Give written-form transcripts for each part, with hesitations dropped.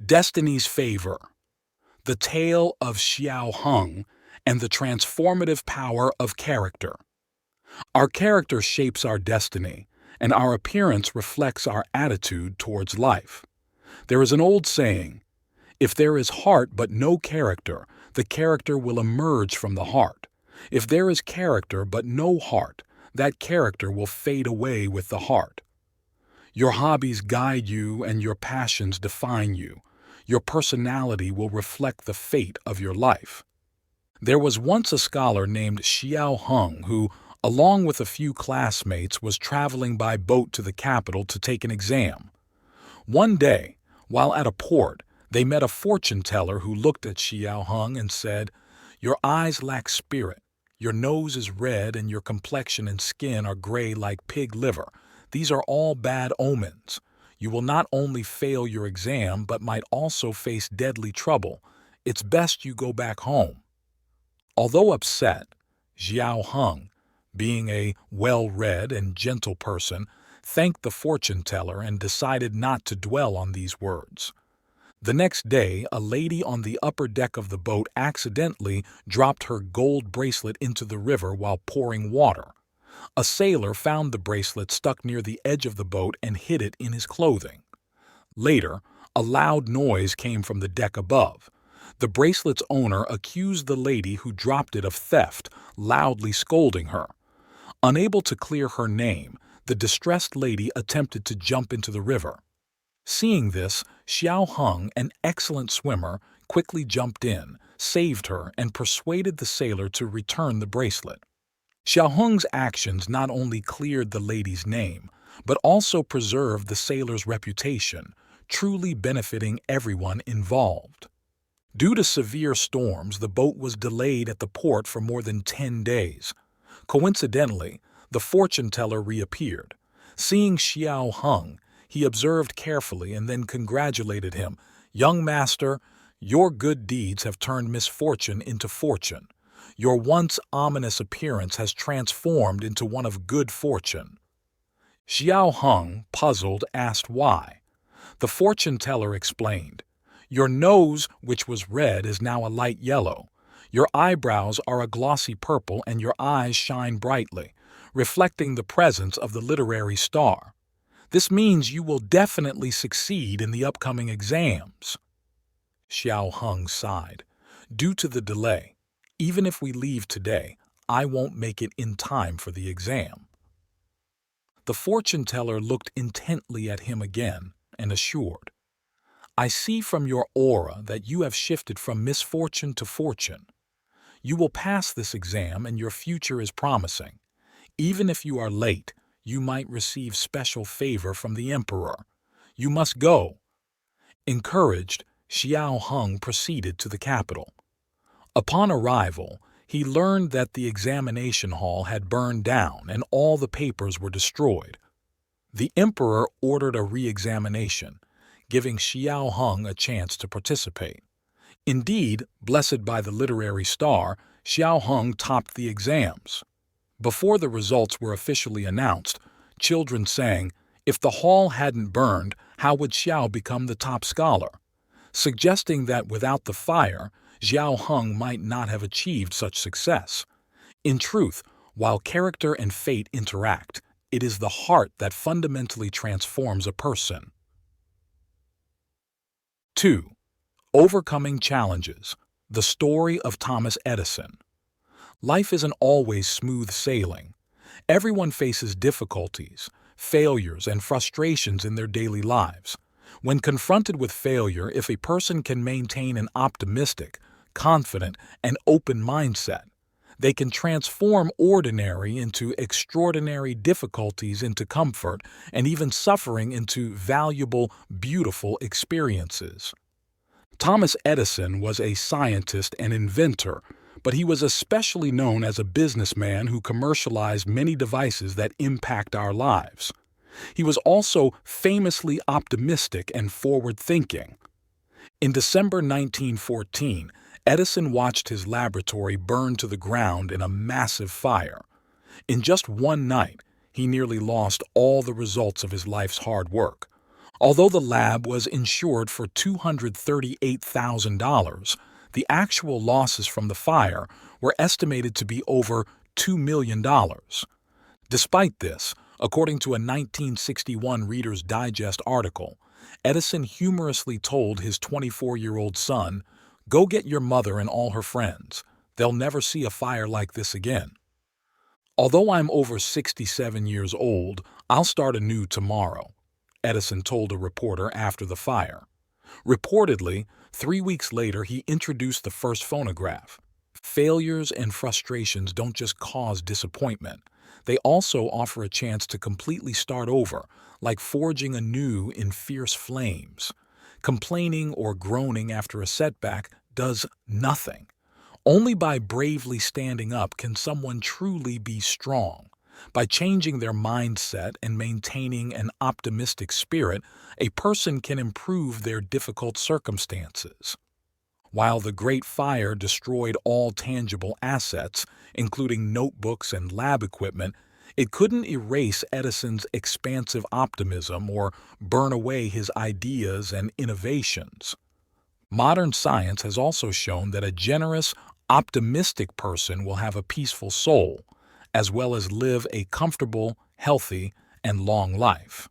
Destiny's Favor, The Tale of Xiao Heng, and the Transformative Power of Character. Our character shapes our destiny, and our appearance reflects our attitude towards life. There is an old saying, "If there is heart but no character, the character will emerge from the heart. If there is character but no heart, that character will fade away with the heart." Your hobbies guide you and your passions define you. Your personality will reflect the fate of your life. There was once a scholar named Xiao Heng who, along with a few classmates, was traveling by boat to the capital to take an exam. One day, while at a port, they met a fortune teller who looked at Xiao Heng and said, "Your eyes lack spirit. Your nose is red and your complexion and skin are gray like pig liver. These are all bad omens. You will not only fail your exam but might also face deadly trouble. It's best you go back home." Although upset, Xiao Heng, being a well-read and gentle person, thanked the fortune teller and decided not to dwell on these words. The next day, a lady on the upper deck of the boat accidentally dropped her gold bracelet into the river while pouring water. A sailor found the bracelet stuck near the edge of the boat and hid it in his clothing. Later, a loud noise came from the deck above. The bracelet's owner accused the lady who dropped it of theft, loudly scolding her. Unable to clear her name, the distressed lady attempted to jump into the river. Seeing this, Xiao Heng, an excellent swimmer, quickly jumped in, saved her, and persuaded the sailor to return the bracelet. Xiao Heng's actions not only cleared the lady's name, but also preserved the sailor's reputation, truly benefiting everyone involved. Due to severe storms, the boat was delayed at the port for more than 10 days. Coincidentally, the fortune teller reappeared. Seeing Xiao Heng, he observed carefully and then congratulated him. "Young master, your good deeds have turned misfortune into fortune. Your once ominous appearance has transformed into one of good fortune." Xiao Heng, puzzled, asked why. The fortune teller explained, "Your nose, which was red, is now a light yellow. Your eyebrows are a glossy purple and your eyes shine brightly, reflecting the presence of the literary star. This means you will definitely succeed in the upcoming exams." Xiao Heng sighed. "Due to the delay, even if we leave today, I won't make it in time for the exam." The fortune teller looked intently at him again and assured, "I see from your aura that you have shifted from misfortune to fortune. You will pass this exam and your future is promising. Even if you are late, you might receive special favor from the emperor. You must go." Encouraged, Xiao Heng proceeded to the capital. Upon arrival, he learned that the examination hall had burned down and all the papers were destroyed. The emperor ordered a re-examination, giving Xiao Heng a chance to participate. Indeed, blessed by the literary star, Xiao Heng topped the exams. Before the results were officially announced, children sang, "If the hall hadn't burned, how would Xiao become the top scholar?" suggesting that without the fire, Xiao Heng might not have achieved such success. In truth, while character and fate interact, it is the heart that fundamentally transforms a person. 2. Overcoming Challenges. The Story of Thomas Edison. Life isn't always smooth sailing. Everyone faces difficulties, failures, and frustrations in their daily lives. When confronted with failure, if a person can maintain an optimistic, confident, and open mindset, they can transform ordinary into extraordinary, difficulties into comfort, and even suffering into valuable, beautiful experiences. Thomas Edison was a scientist and inventor, but he was especially known as a businessman who commercialized many devices that impact our lives. He was also famously optimistic and forward-thinking. In December 1914, Edison watched his laboratory burn to the ground in a massive fire. In just one night, he nearly lost all the results of his life's hard work. Although the lab was insured for $238,000, the actual losses from the fire were estimated to be over $2 million. Despite this, according to a 1961 Reader's Digest article, Edison humorously told his 24-year-old son, "Go get your mother and all her friends. They'll never see a fire like this again." "Although I'm over 67 years old, I'll start anew tomorrow," Edison told a reporter after the fire. Reportedly, 3 weeks later he introduced the first phonograph. Failures and frustrations don't just cause disappointment. They also offer a chance to completely start over, like forging anew in fierce flames. Complaining or groaning after a setback does nothing. Only by bravely standing up can someone truly be strong. By changing their mindset and maintaining an optimistic spirit, a person can improve their difficult circumstances. While the Great Fire destroyed all tangible assets, including notebooks and lab equipment, it couldn't erase Edison's expansive optimism or burn away his ideas and innovations. Modern science has also shown that a generous, optimistic person will have a peaceful soul, as well as live a comfortable, healthy, and long life.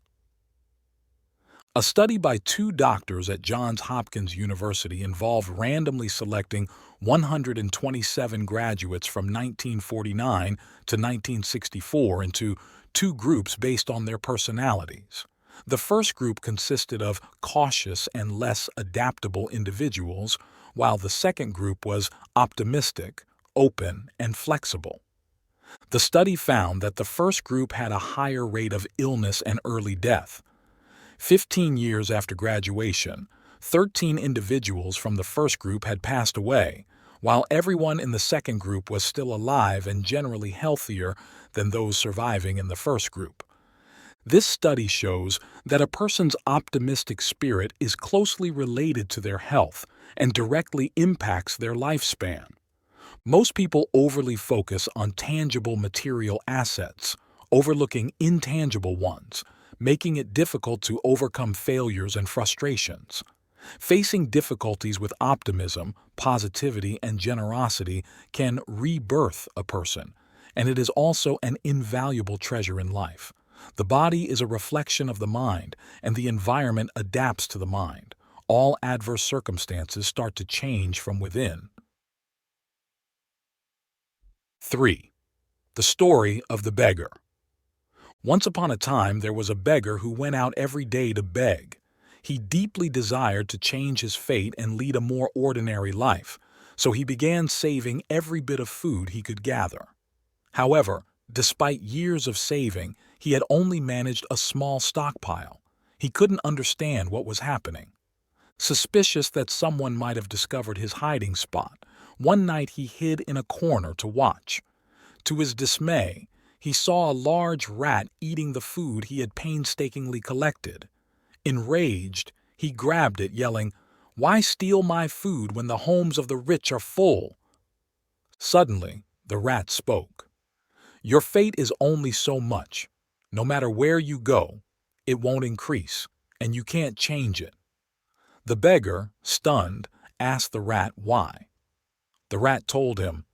A study by 2 doctors at Johns Hopkins University involved randomly selecting 127 graduates from 1949 to 1964 into 2 groups based on their personalities. The first group consisted of cautious and less adaptable individuals, while the second group was optimistic, open, and flexible. The study found that the first group had a higher rate of illness and early death. 15 years after graduation, 13 individuals from the first group had passed away, while everyone in the second group was still alive and generally healthier than those surviving in the first group. This study shows that a person's optimistic spirit is closely related to their health and directly impacts their lifespan. Most people overly focus on tangible material assets, overlooking intangible ones, making it difficult to overcome failures and frustrations. Facing difficulties with optimism, positivity, and generosity can rebirth a person, and it is also an invaluable treasure in life. The body is a reflection of the mind, and the environment adapts to the mind. All adverse circumstances start to change from within. 3. The story of the beggar. Once upon a time, there was a beggar who went out every day to beg. He deeply desired to change his fate and lead a more ordinary life, so he began saving every bit of food he could gather. However, despite years of saving, he had only managed a small stockpile. He couldn't understand what was happening. Suspicious that someone might have discovered his hiding spot, one night he hid in a corner to watch. To his dismay, he saw a large rat eating the food he had painstakingly collected. Enraged, he grabbed it, yelling, "Why steal my food when the homes of the rich are full?" Suddenly, the rat spoke. "Your fate is only so much. No matter where you go, it won't increase, and you can't change it." The beggar, stunned, asked the rat why. The rat told him,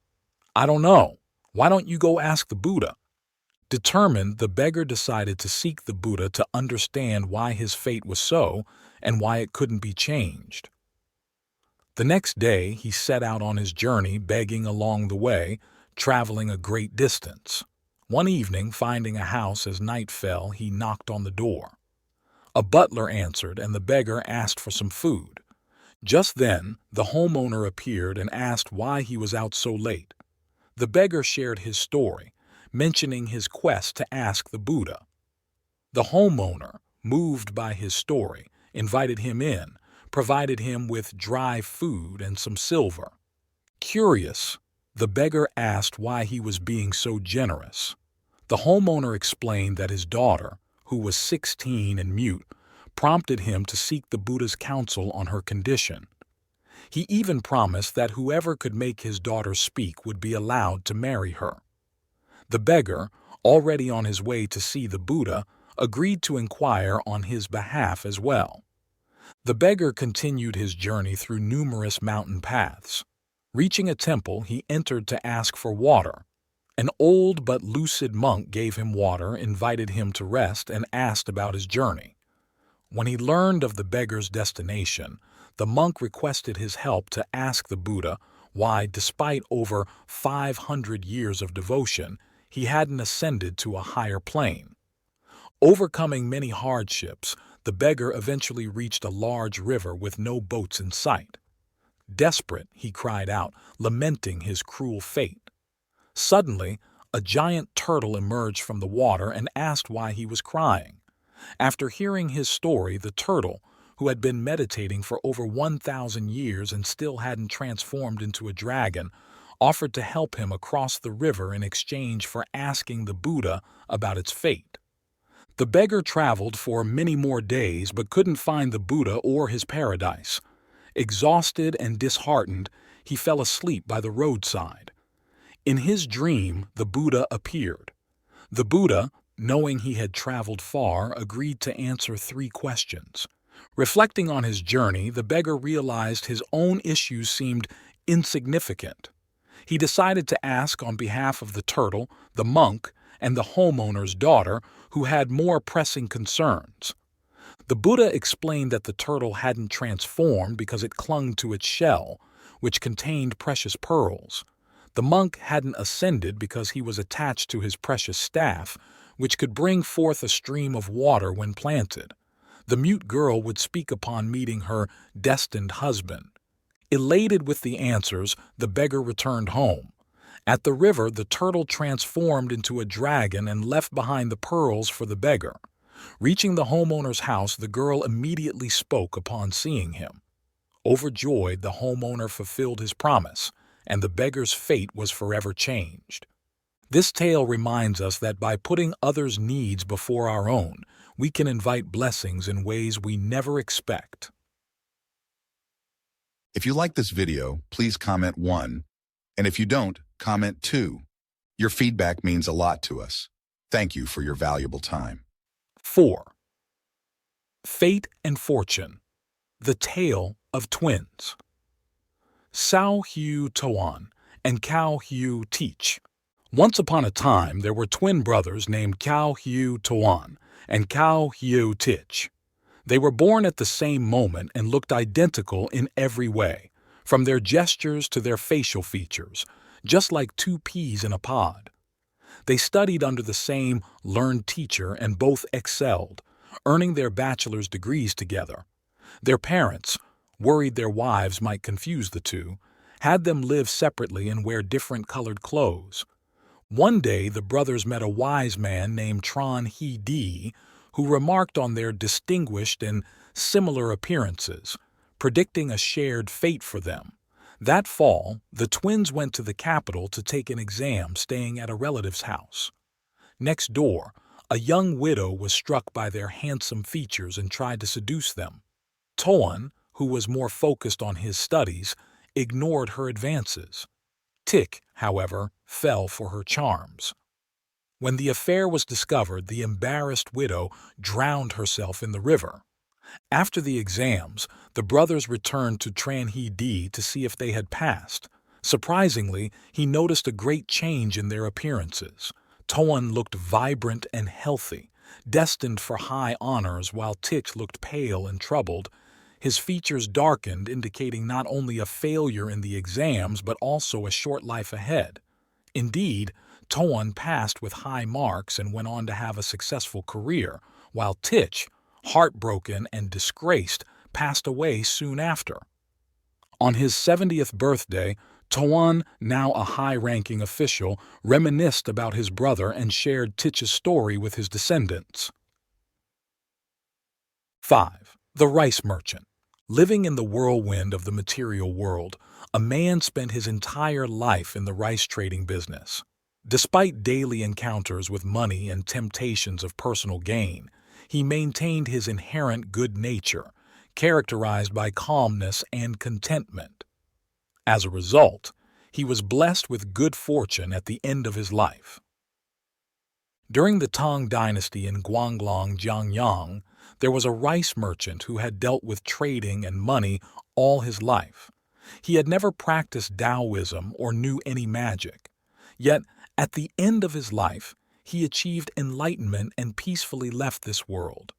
"I don't know. Why don't you go ask the Buddha?" Determined, the beggar decided to seek the Buddha to understand why his fate was so and why it couldn't be changed. The next day, he set out on his journey, begging along the way, traveling a great distance. One evening, finding a house as night fell, he knocked on the door. A butler answered, and the beggar asked for some food. Just then, the homeowner appeared and asked why he was out so late. The beggar shared his story, mentioning his quest to ask the Buddha. The homeowner, moved by his story, invited him in, provided him with dry food and some silver. Curious, the beggar asked why he was being so generous. The homeowner explained that his daughter, who was 16 and mute, prompted him to seek the Buddha's counsel on her condition. He even promised that whoever could make his daughter speak would be allowed to marry her. The beggar, already on his way to see the Buddha, agreed to inquire on his behalf as well. The beggar continued his journey through numerous mountain paths. Reaching a temple, he entered to ask for water. An old but lucid monk gave him water, invited him to rest, and asked about his journey. When he learned of the beggar's destination, the monk requested his help to ask the Buddha why, despite over 500 years of devotion, he hadn't ascended to a higher plane. Overcoming many hardships, the beggar eventually reached a large river with no boats in sight. Desperate, he cried out, lamenting his cruel fate. Suddenly, a giant turtle emerged from the water and asked why he was crying. After hearing his story, the turtle, who had been meditating for over 1,000 years and still hadn't transformed into a dragon, offered to help him across the river in exchange for asking the Buddha about its fate. The beggar traveled for many more days but couldn't find the Buddha or his paradise. Exhausted and disheartened, he fell asleep by the roadside. In his dream, the Buddha appeared. The Buddha, knowing he had traveled far, agreed to answer 3 questions. Reflecting on his journey, the beggar realized his own issues seemed insignificant. He decided to ask on behalf of the turtle, the monk, and the homeowner's daughter, who had more pressing concerns. The Buddha explained that the turtle hadn't transformed because it clung to its shell, which contained precious pearls. The monk hadn't ascended because he was attached to his precious staff, which could bring forth a stream of water when planted. The mute girl would speak upon meeting her destined husband. Elated with the answers, the beggar returned home. At the river, the turtle transformed into a dragon and left behind the pearls for the beggar. Reaching the homeowner's house, the girl immediately spoke upon seeing him. Overjoyed, the homeowner fulfilled his promise, and the beggar's fate was forever changed. This tale reminds us that by putting others' needs before our own, we can invite blessings in ways we never expect. If you like this video, please comment 1. And if you don't, comment 2. Your feedback means a lot to us. Thank you for your valuable time. 4. Fate and Fortune. The Tale of Twins. SUZHOU TOAN and HIEU TICH. Once upon a time, there were twin brothers named HIEU TOAN and HIEU TICH. They were born at the same moment and looked identical in every way, from their gestures to their facial features, just like 2 peas in a pod. They studied under the same learned teacher and both excelled, earning their bachelor's degrees together. Their parents, worried their wives might confuse the two, had them live separately and wear different colored clothes. One day, the brothers met a wise man named TRANSFORMATIVE, who remarked on their distinguished and similar appearances, predicting a shared fate for them. That fall, the twins went to the capital to take an exam, staying at a relative's house. Next door, a young widow was struck by their handsome features and tried to seduce them. TOAN, who was more focused on his studies, ignored her advances. TICH, however, fell for her charms. When the affair was discovered, the embarrassed widow drowned herself in the river. After the exams, the brothers returned to TRANSFORMATIVE to see if they had passed. Surprisingly, he noticed a great change in their appearances. TOAN looked vibrant and healthy, destined for high honors, while TICH looked pale and troubled. His features darkened, indicating not only a failure in the exams but also a short life ahead. Indeed, TOAN passed with high marks and went on to have a successful career, while TICH, heartbroken and disgraced, passed away soon after. On his 70th birthday, TOAN, now a high-ranking official, reminisced about his brother and shared TICH's story with his descendants. 5. The Rice Merchant. Living in the whirlwind of the material world, a man spent his entire life in the rice trading business. Despite daily encounters with money and temptations of personal gain, he maintained his inherent good nature, characterized by calmness and contentment. As a result, he was blessed with good fortune at the end of his life. During the Tang dynasty in Guanglong, Jiangyang, there was a rice merchant who had dealt with trading and money all his life. He had never practiced Taoism or knew any magic. Yet, at the end of his life, he achieved enlightenment and peacefully left this world.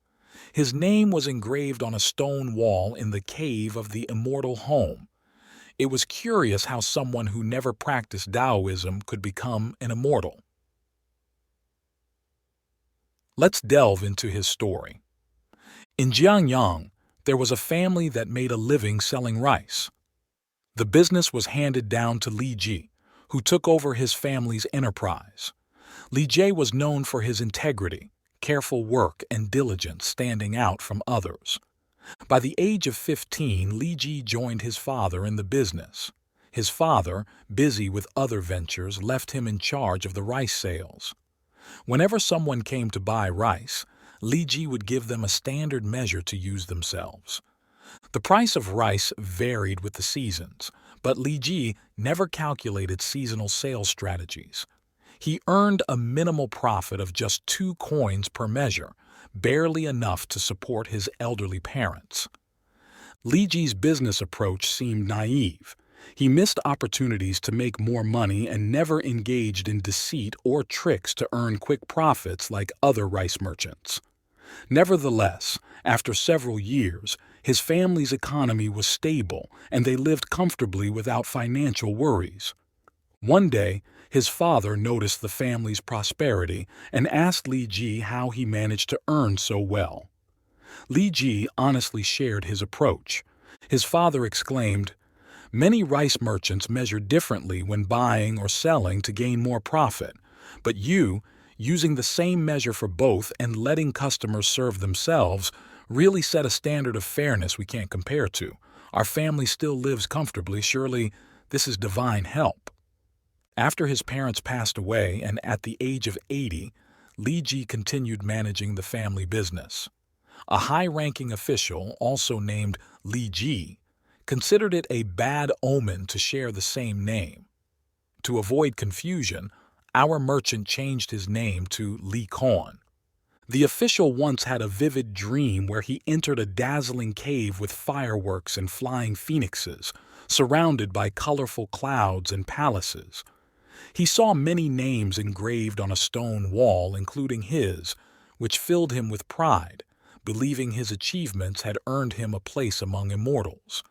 His name was engraved on a stone wall in the cave of the immortal home. It was curious how someone who never practiced Taoism could become an immortal. Let's delve into his story. In Jiangyang, there was a family that made a living selling rice. The business was handed down to Li Ji, who took over his family's enterprise. Li Ji was known for his integrity, careful work, and diligence standing out from others. By the age of 15, Li Ji joined his father in the business. His father, busy with other ventures, left him in charge of the rice sales. Whenever someone came to buy rice, Li Ji would give them a standard measure to use themselves. The price of rice varied with the seasons, but Li Ji never calculated seasonal sales strategies. He earned a minimal profit of just 2 coins per measure, barely enough to support his elderly parents. Li Ji's business approach seemed naive. He missed opportunities to make more money and never engaged in deceit or tricks to earn quick profits like other rice merchants. Nevertheless, after several years, his family's economy was stable and they lived comfortably without financial worries. One day, his father noticed the family's prosperity and asked Li Ji how he managed to earn so well. Li Ji honestly shared his approach. His father exclaimed, "Many rice merchants measure differently when buying or selling to gain more profit, but you, using the same measure for both and letting customers serve themselves, really set a standard of fairness we can't compare to. Our family still lives comfortably. Surely this is divine help." After his parents passed away and at the age of 80, Li Ji continued managing the family business. A high-ranking official, also named Li Ji, considered it a bad omen to share the same name. To avoid confusion, our merchant changed his name to Li Kuan. The official once had a vivid dream where he entered a dazzling cave with fireworks and flying phoenixes, surrounded by colorful clouds and palaces. He saw many names engraved on a stone wall, including his, which filled him with pride, believing his achievements had earned him a place among immortals.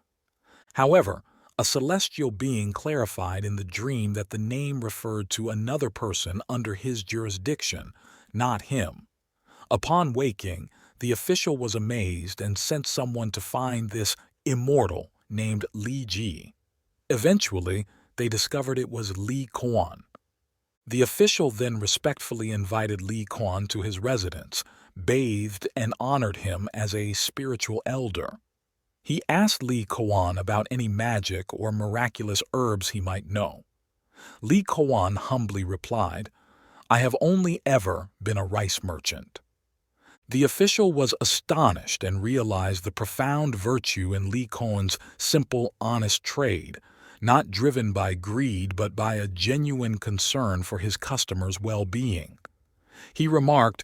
However, a celestial being clarified in the dream that the name referred to another person under his jurisdiction, not him. Upon waking, the official was amazed and sent someone to find this immortal named Li Ji. Eventually, they discovered it was Li Kuan. The official then respectfully invited Li Kuan to his residence, bathed and honored him as a spiritual elder. He asked Li Kuan about any magic or miraculous herbs he might know. Li Kuan humbly replied, "I have only ever been a rice merchant." The official was astonished and realized the profound virtue in Li Kuan's simple, honest trade, not driven by greed but by a genuine concern for his customers' well-being. He remarked,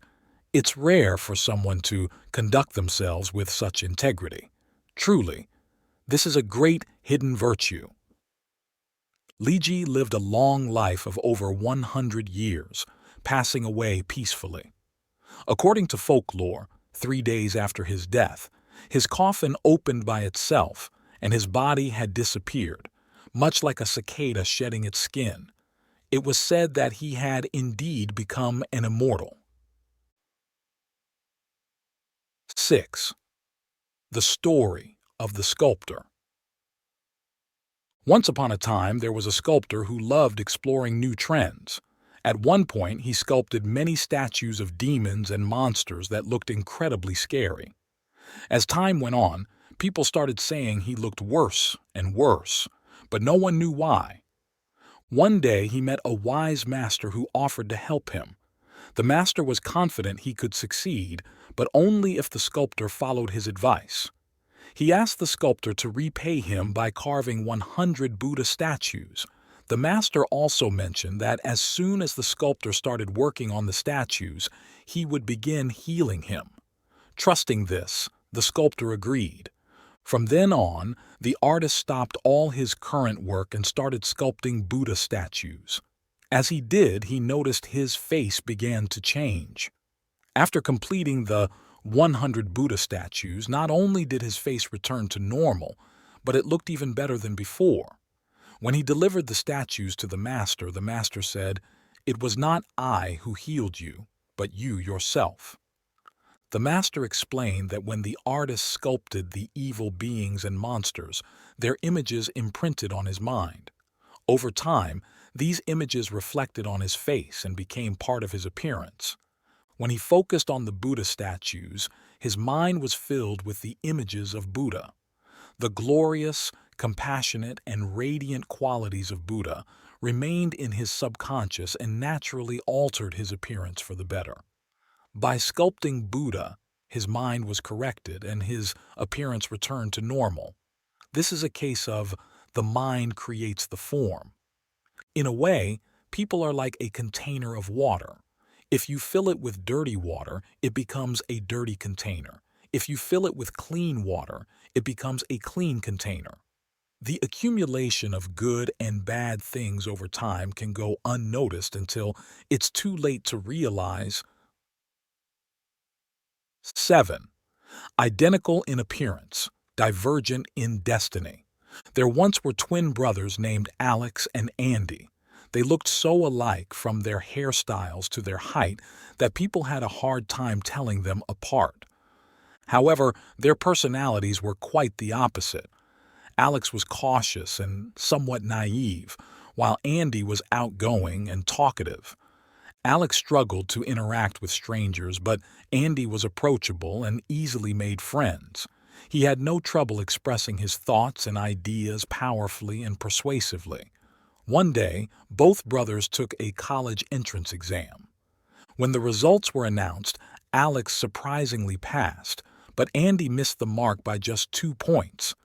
"It's rare for someone to conduct themselves with such integrity. Truly, this is a great hidden virtue." Li Ji lived a long life of over 100 years, passing away peacefully. According to folklore, 3 days after his death, his coffin opened by itself and his body had disappeared, much like a cicada shedding its skin. It was said that he had indeed become an immortal. 6. The story of the sculptor. Once upon a time, there was a sculptor who loved exploring new trends. At one point, he sculpted many statues of demons and monsters that looked incredibly scary. As time went on, people started saying he looked worse and worse, but no one knew why. One day, he met a wise master who offered to help him. The master was confident he could succeed, but only if the sculptor followed his advice. He asked the sculptor to repay him by carving 100 Buddha statues. The master also mentioned that as soon as the sculptor started working on the statues, he would begin healing him. Trusting this, the sculptor agreed. From then on, the artist stopped all his current work and started sculpting Buddha statues. As he did, he noticed his face began to change. After completing the 100 Buddha statues, not only did his face return to normal, but it looked even better than before. When he delivered the statues to the master said, "It was not I who healed you, but you yourself." The master explained that when the artist sculpted the evil beings and monsters, their images imprinted on his mind. Over time, these images reflected on his face and became part of his appearance. When he focused on the Buddha statues, his mind was filled with the images of Buddha. The glorious, compassionate, and radiant qualities of Buddha remained in his subconscious and naturally altered his appearance for the better. By sculpting Buddha, his mind was corrected and his appearance returned to normal. This is a case of the mind creates the form. In a way, people are like a container of water. If you fill it with dirty water, it becomes a dirty container. If you fill it with clean water, it becomes a clean container. The accumulation of good and bad things over time can go unnoticed until it's too late to realize. 7. Identical in appearance, divergent in destiny. There once were twin brothers named Alex and Andy. They looked so alike from their hairstyles to their height that people had a hard time telling them apart. However, their personalities were quite the opposite. Alex was cautious and somewhat naive, while Andy was outgoing and talkative. Alex struggled to interact with strangers, but Andy was approachable and easily made friends. He had no trouble expressing his thoughts and ideas powerfully and persuasively. One day, both brothers took a college entrance exam. When the results were announced, Alex surprisingly passed, but Andy missed the mark by just 2 points.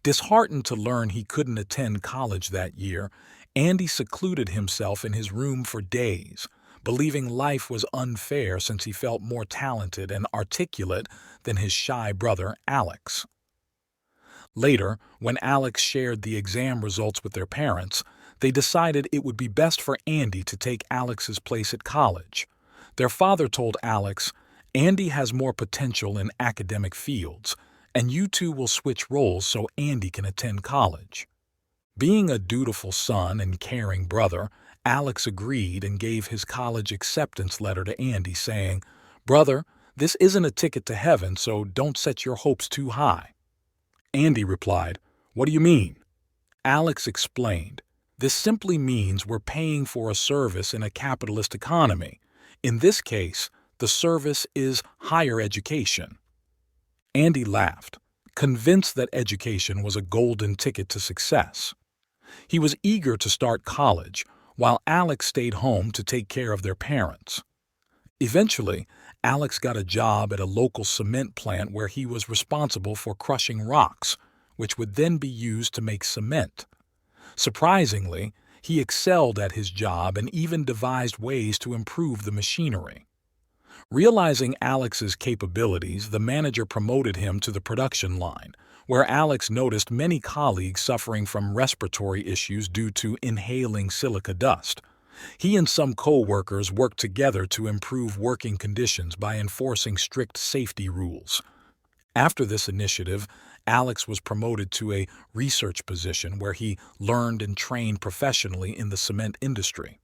Disheartened to learn he couldn't attend college that year, Andy secluded himself in his room for days, believing life was unfair since he felt more talented and articulate than his shy brother, Alex. Later, when Alex shared the exam results with their parents, they decided it would be best for Andy to take Alex's place at college. Their father told Alex, "Andy has more potential in academic fields, and you two will switch roles so Andy can attend college." Being a dutiful son and caring brother, Alex agreed and gave his college acceptance letter to Andy saying, "Brother, this isn't a ticket to heaven, so don't set your hopes too high." Andy replied, "What do you mean?" Alex explained, "This simply means we're paying for a service in a capitalist economy. In this case, the service is higher education." Andy laughed, convinced that education was a golden ticket to success. He was eager to start college, while Alex stayed home to take care of their parents. Eventually, Alex got a job at a local cement plant where he was responsible for crushing rocks, which would then be used to make cement. Surprisingly, he excelled at his job and even devised ways to improve the machinery. Realizing Alex's capabilities, the manager promoted him to the production line, where Alex noticed many colleagues suffering from respiratory issues due to inhaling silica dust. He and some co-workers worked together to improve working conditions by enforcing strict safety rules. After this initiative, Alex was promoted to a research position where he learned and trained professionally in the cement industry.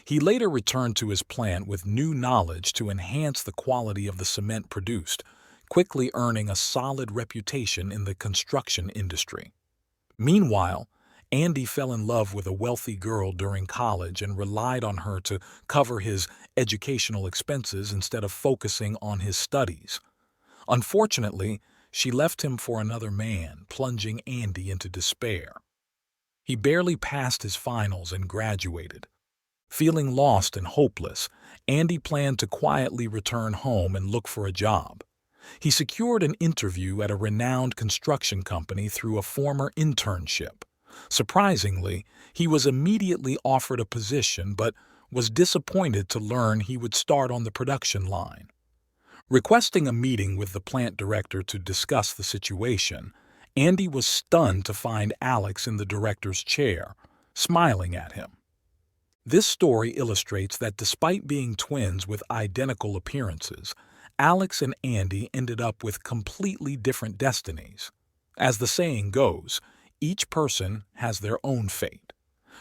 He later returned to his plant with new knowledge to enhance the quality of the cement produced, quickly earning a solid reputation in the construction industry. Meanwhile, Andy fell in love with a wealthy girl during college and relied on her to cover his educational expenses instead of focusing on his studies. Unfortunately, she left him for another man, plunging Andy into despair. He barely passed his finals and graduated. Feeling lost and hopeless, Andy planned to quietly return home and look for a job. He secured an interview at a renowned construction company through a former internship. Surprisingly, he was immediately offered a position but was disappointed to learn he would start on the production line. Requesting a meeting with the plant director to discuss the situation, Andy was stunned to find Alex in the director's chair, smiling at him. This story illustrates that despite being twins with identical appearances, Alex and Andy ended up with completely different destinies. As the saying goes, each person has their own fate.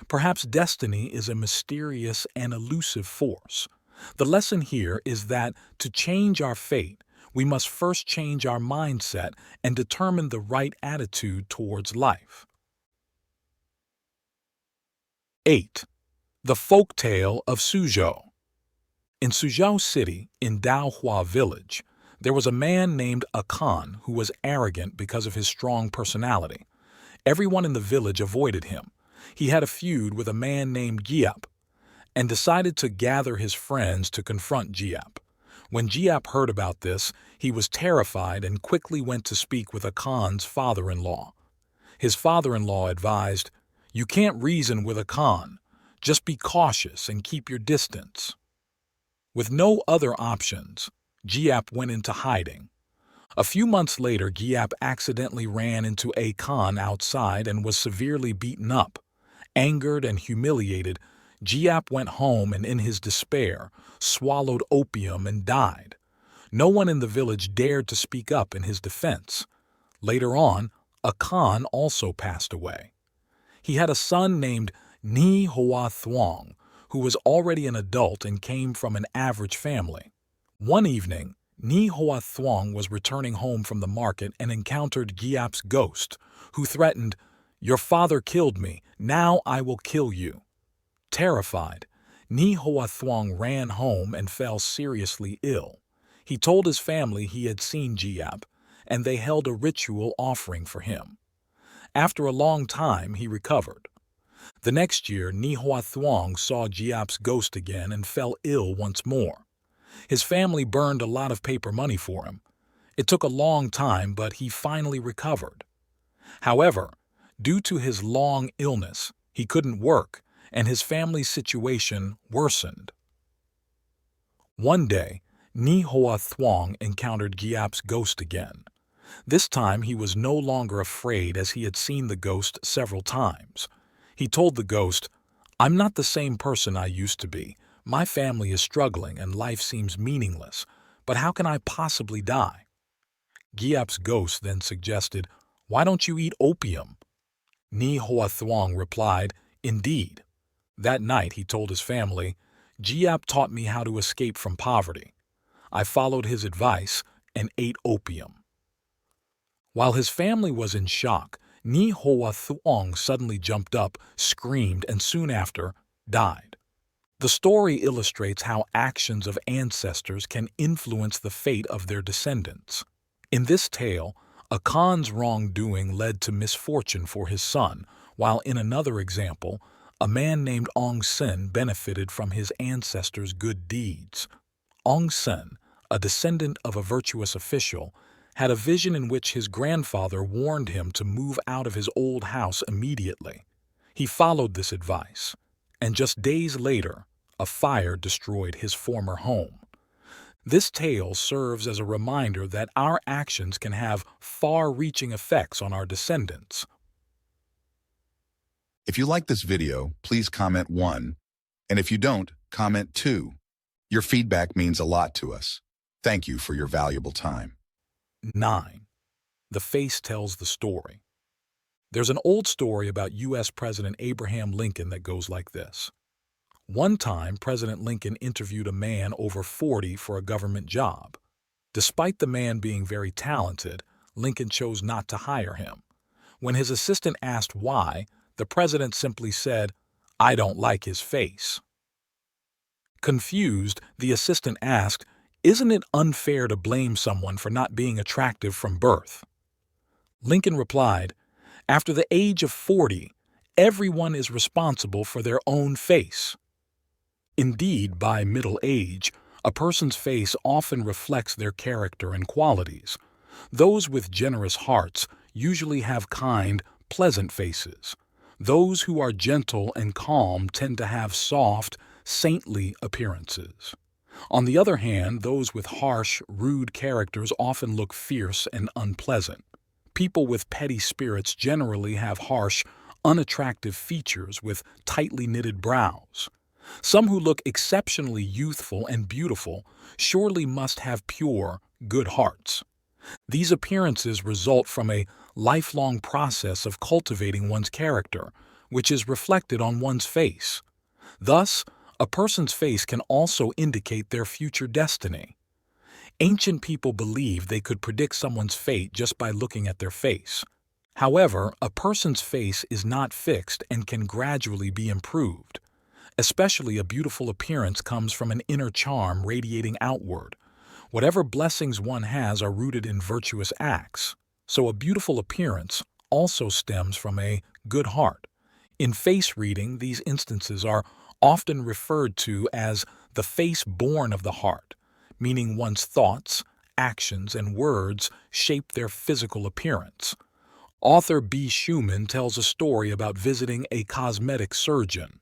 Perhaps destiny is a mysterious and elusive force. The lesson here is that to change our fate, we must first change our mindset and determine the right attitude towards life. 8. The Folktale of SUZHOU. In SUZHOU City, in Daohua Village, there was a man named Akan who was arrogant because of his strong personality. Everyone in the village avoided him. He had a feud with a man named Giap and decided to gather his friends to confront Giap. When Giap heard about this, he was terrified and quickly went to speak with Akan's father-in-law. His father-in-law advised, "You can't reason with Akan. Just be cautious and keep your distance." With no other options, Giap went into hiding. A few months later, Giap accidentally ran into Akan outside and was severely beaten up. Angered and humiliated, Giap went home and in his despair swallowed opium and died. No one in the village dared to speak up in his defense. Later on, Akan also passed away. He had a son named Ni Hoa Thuong, who was already an adult and came from an average family. One evening, Ni Hoa Thuong was returning home from the market and encountered Giap's ghost, who threatened, "Your father killed me, now I will kill you." Terrified, Ni Hoa Thuong ran home and fell seriously ill. He told his family he had seen Giap, and they held a ritual offering for him. After a long time, he recovered. The next year, Ni Hoa Thuong saw Giap's ghost again and fell ill once more. His family burned a lot of paper money for him. It took a long time, but he finally recovered. However, due to his long illness, he couldn't work, and his family's situation worsened. One day, Ni Hoa Thuong encountered Giap's ghost again. This time he was no longer afraid as he had seen the ghost several times. He told the ghost, "I'm not the same person I used to be. My family is struggling and life seems meaningless, but how can I possibly die?" Giap's ghost then suggested, "Why don't you eat opium?" Ni Hoa Thuong replied, "Indeed." That night he told his family, "Giap taught me how to escape from poverty. I followed his advice and ate opium." While his family was in shock, Ni Hoa Thuong suddenly jumped up, screamed, and soon after died. The story illustrates how actions of ancestors can influence the fate of their descendants. In this tale, Akan's wrongdoing led to misfortune for his son, while in another example, a man named Ong Sen benefited from his ancestors' good deeds. Ong Sen, a descendant of a virtuous official, had a vision in which his grandfather warned him to move out of his old house immediately. He followed this advice, and just days later, a fire destroyed his former home. This tale serves as a reminder that our actions can have far-reaching effects on our descendants. If you like this video, please comment 1. And if you don't, comment 2. Your feedback means a lot to us. Thank you for your valuable time. 9. The face tells the story. There's an old story about U.S. President Abraham Lincoln that goes like this. One time, President Lincoln interviewed a man over 40 for a government job. Despite the man being very talented, Lincoln chose not to hire him. When his assistant asked why, the president simply said, "I don't like his face." Confused, the assistant asked, "Isn't it unfair to blame someone for not being attractive from birth?" Lincoln replied, "After the age of 40, everyone is responsible for their own face." Indeed, by middle age, a person's face often reflects their character and qualities. Those with generous hearts usually have kind, pleasant faces. Those who are gentle and calm tend to have soft, saintly appearances. On the other hand, those with harsh, rude characters often look fierce and unpleasant. People with petty spirits generally have harsh, unattractive features with tightly knitted brows. Some who look exceptionally youthful and beautiful surely must have pure, good hearts. These appearances result from a lifelong process of cultivating one's character, which is reflected on one's face. Thus, a person's face can also indicate their future destiny. Ancient people believed they could predict someone's fate just by looking at their face. However, a person's face is not fixed and can gradually be improved. Especially a beautiful appearance comes from an inner charm radiating outward. Whatever blessings one has are rooted in virtuous acts, so a beautiful appearance also stems from a good heart. In face reading, these instances are often referred to as the face born of the heart, meaning one's thoughts, actions, and words shape their physical appearance. Author B. Schumann tells a story about visiting a cosmetic surgeon.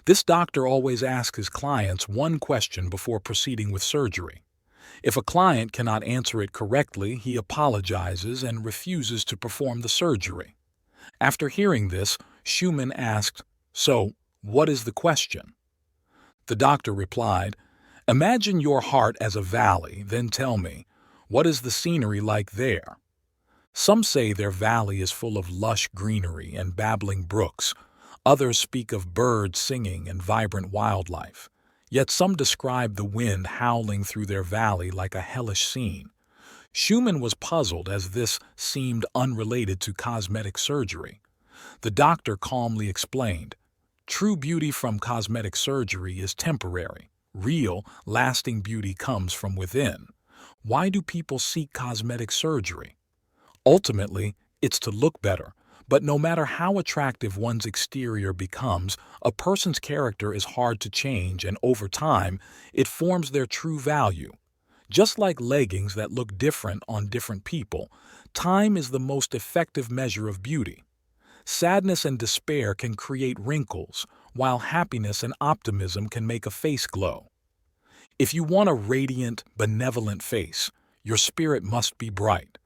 This doctor always asks his clients one question before proceeding with surgery. If a client cannot answer it correctly, he apologizes and refuses to perform the surgery. After hearing this, Schumann asked, "So, what is the question?" The doctor replied, "Imagine your heart as a valley, then tell me, what is the scenery like there?" Some say their valley is full of lush greenery and babbling brooks. Others speak of birds singing and vibrant wildlife. Yet some describe the wind howling through their valley like a hellish scene. Schumann was puzzled as this seemed unrelated to cosmetic surgery. The doctor calmly explained, "True beauty from cosmetic surgery is temporary. Real, lasting beauty comes from within. Why do people seek cosmetic surgery? Ultimately, it's to look better. But no matter how attractive one's exterior becomes, a person's character is hard to change, and over time, it forms their true value. Just like leggings that look different on different people, time is the most effective measure of beauty. Sadness and despair can create wrinkles, while happiness and optimism can make a face glow. If you want a radiant, benevolent face, your spirit must be bright.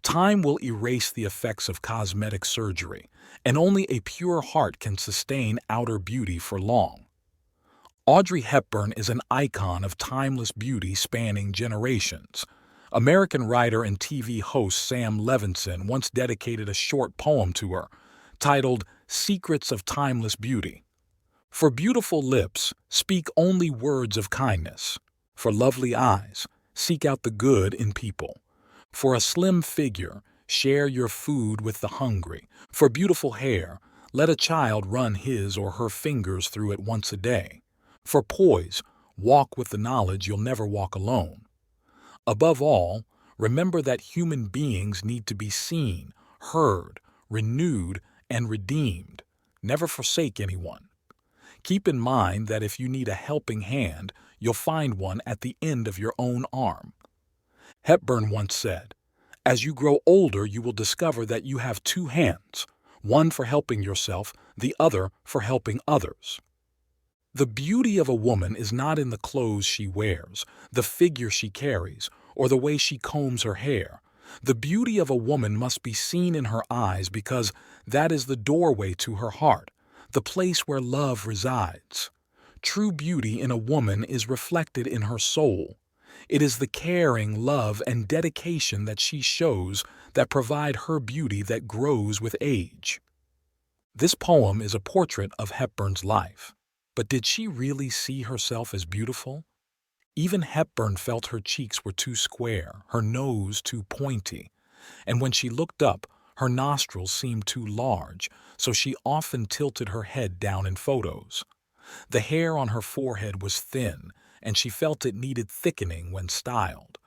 Time will erase the effects of cosmetic surgery, and only a pure heart can sustain outer beauty for long. Audrey Hepburn is an icon of timeless beauty spanning generations. American writer and TV host Sam Levinson once dedicated a short poem to her, titled Secrets of Timeless Beauty. For beautiful lips, speak only words of kindness. For lovely eyes, seek out the good in people. For a slim figure, share your food with the hungry. For beautiful hair, let a child run his or her fingers through it once a day. For poise, walk with the knowledge you'll never walk alone. Above all, remember that human beings need to be seen, heard, renewed, and redeemed. Never forsake anyone. Keep in mind that if you need a helping hand, you'll find one at the end of your own arm. Hepburn once said, "As you grow older, you will discover that you have two hands, one for helping yourself, the other for helping others." The beauty of a woman is not in the clothes she wears, the figure she carries, or the way she combs her hair. The beauty of a woman must be seen in her eyes because that is the doorway to her heart, the place where love resides. True beauty in a woman is reflected in her soul. It is the caring, love, and dedication that she shows that provide her beauty that grows with age. This poem is a portrait of Hepburn's life. But did she really see herself as beautiful? Even Hepburn felt her cheeks were too square, her nose too pointy, and when she looked up, her nostrils seemed too large, so she often tilted her head down in photos. The hair on her forehead was thin, and she felt it needed thickening when styled.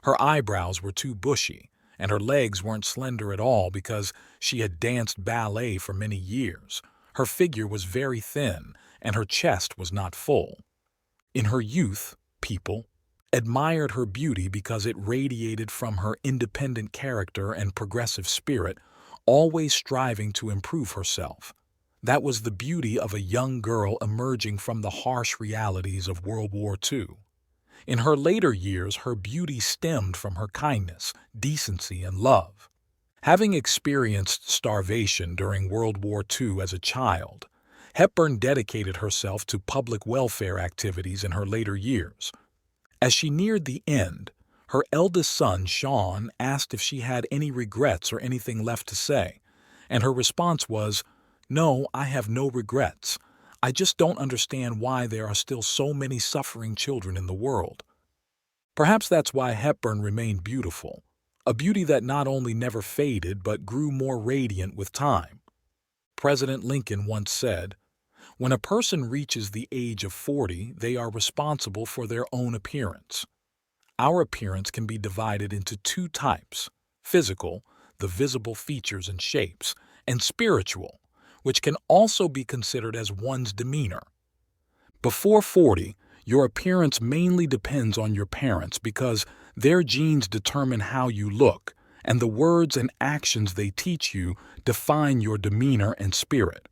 Her eyebrows were too bushy, and her legs weren't slender at all because she had danced ballet for many years. Her figure was very thin, and her chest was not full. In her youth, people admired her beauty because it radiated from her independent character and progressive spirit, always striving to improve herself. That was the beauty of a young girl emerging from the harsh realities of World War II. In her later years, her beauty stemmed from her kindness, decency, and love. Having experienced starvation during World War II as a child, Hepburn dedicated herself to public welfare activities in her later years. As she neared the end, her eldest son, Sean, asked if she had any regrets or anything left to say, and her response was, "No, I have no regrets. I just don't understand why there are still so many suffering children in the world." Perhaps that's why Hepburn remained beautiful, a beauty that not only never faded but grew more radiant with time. President Lincoln once said, "When a person reaches the age of 40, they are responsible for their own appearance." Our appearance can be divided into two types: physical, the visible features and shapes, and spiritual, which can also be considered as one's demeanor. Before 40, your appearance mainly depends on your parents because their genes determine how you look, and the words and actions they teach you define your demeanor and spirit.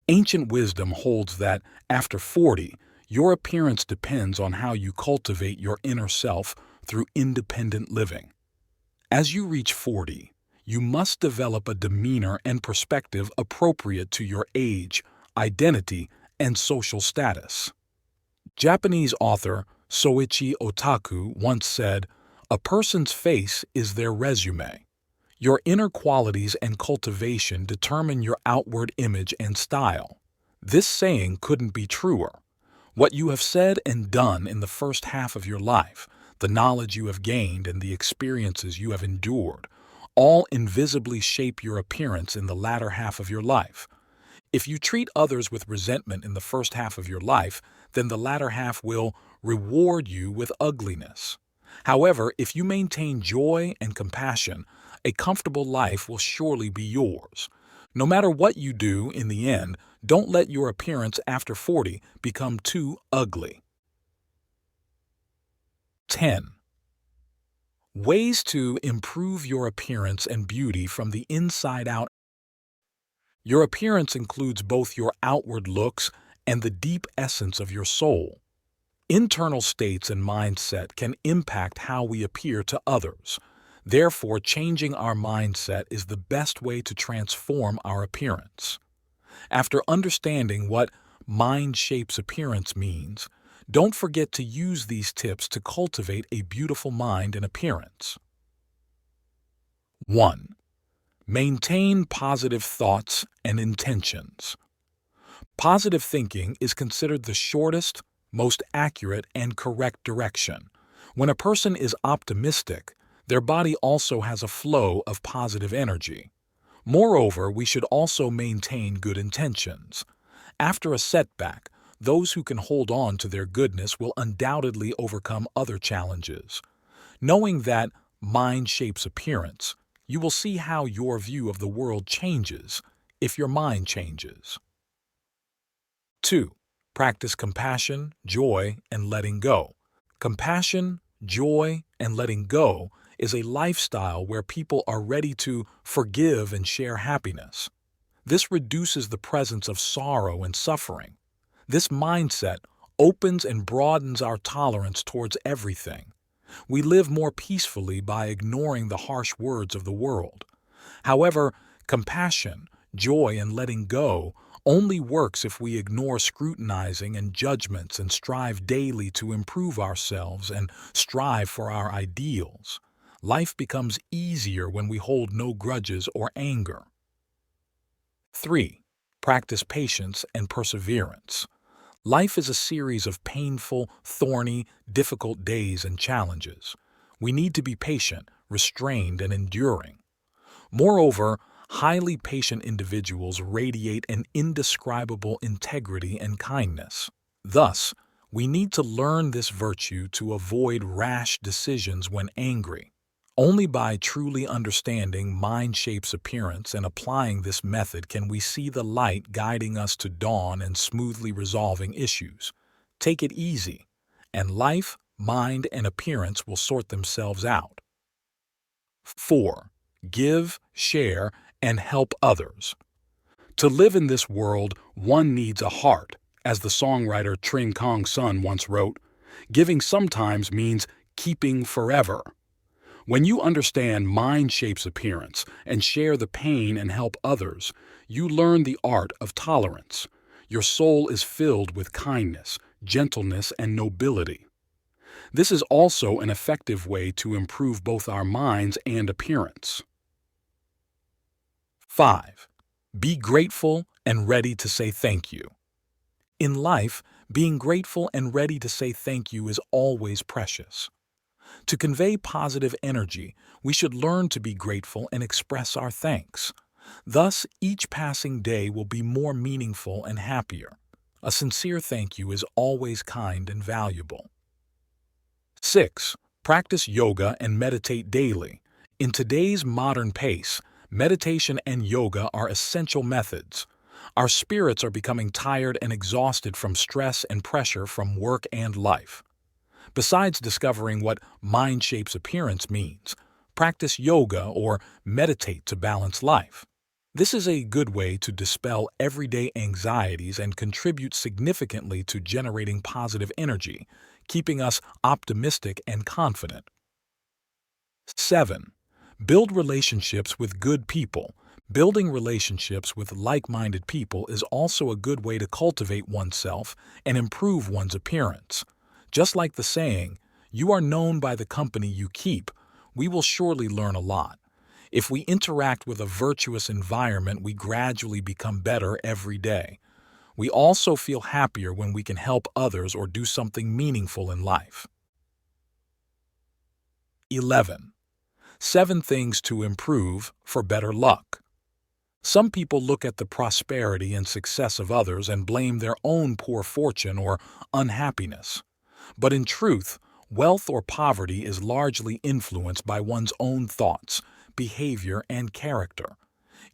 Ancient wisdom holds that, after 40, your appearance depends on how you cultivate your inner self through independent living. As you reach 40, you must develop a demeanor and perspective appropriate to your age, identity, and social status. Japanese author Soichi Otaku once said, "A person's face is their resume." Your inner qualities and cultivation determine your outward image and style. This saying couldn't be truer. What you have said and done in the first half of your life, the knowledge you have gained and the experiences you have endured, all invisibly shape your appearance in the latter half of your life. If you treat others with resentment in the first half of your life, then the latter half will reward you with ugliness. However, if you maintain joy and compassion, a comfortable life will surely be yours. No matter what you do in the end, don't let your appearance after 40 become too ugly. 10. Ways to improve your appearance and beauty from the inside out. Your appearance includes both your outward looks and the deep essence of your soul. Internal states and mindset can impact how we appear to others. Therefore, changing our mindset is the best way to transform our appearance. After understanding what mind shapes appearance means, don't forget to use these tips to cultivate a beautiful mind and appearance. 1. Maintain positive thoughts and intentions. Positive thinking is considered the shortest, most accurate, and correct direction. When a person is optimistic, their body also has a flow of positive energy. Moreover, we should also maintain good intentions. After a setback, those who can hold on to their goodness will undoubtedly overcome other challenges. Knowing that mind shapes appearance, you will see how your view of the world changes if your mind changes. 2. Practice compassion, joy, and letting go. Compassion, joy, and letting go is a lifestyle where people are ready to forgive and share happiness. This reduces the presence of sorrow and suffering. This mindset opens and broadens our tolerance towards everything. We live more peacefully by ignoring the harsh words of the world. However, compassion, joy, and letting go only works if we ignore scrutinizing and judgments and strive daily to improve ourselves and strive for our ideals. Life becomes easier when we hold no grudges or anger. 3. Practice patience and perseverance. Life is a series of painful, thorny, difficult days and challenges. We need to be patient, restrained, and enduring. Moreover, highly patient individuals radiate an indescribable integrity and kindness. Thus, we need to learn this virtue to avoid rash decisions when angry. Only by truly understanding mind shapes appearance and applying this method can we see the light guiding us to dawn and smoothly resolving issues. Take it easy, and life, mind, and appearance will sort themselves out. 4. Give, share, and help others. To live in this world, one needs a heart, as the songwriter Tring Kong Sun once wrote. Giving sometimes means keeping forever. When you understand mind shapes appearance and share the pain and help others, you learn the art of tolerance. Your soul is filled with kindness, gentleness, and nobility. This is also an effective way to improve both our minds and appearance. 5. Be grateful and ready to say thank you. In life, being grateful and ready to say thank you is always precious. To convey positive energy, we should learn to be grateful and express our thanks. Thus, each passing day will be more meaningful and happier. A sincere thank you is always kind and valuable. 6. Practice yoga and meditate daily. In today's modern pace, meditation and yoga are essential methods. Our spirits are becoming tired and exhausted from stress and pressure from work and life. Besides discovering what mind shapes appearance means, practice yoga or meditate to balance life. This is a good way to dispel everyday anxieties and contribute significantly to generating positive energy, keeping us optimistic and confident. 7. Build relationships with good people. Building relationships with like-minded people is also a good way to cultivate oneself and improve one's appearance. Just like the saying, "You are known by the company you keep," we will surely learn a lot. If we interact with a virtuous environment, we gradually become better every day. We also feel happier when we can help others or do something meaningful in life. 11. 7 things to improve for better luck. Some people look at the prosperity and success of others and blame their own poor fortune or unhappiness. But in truth, wealth or poverty is largely influenced by one's own thoughts, behavior, and character.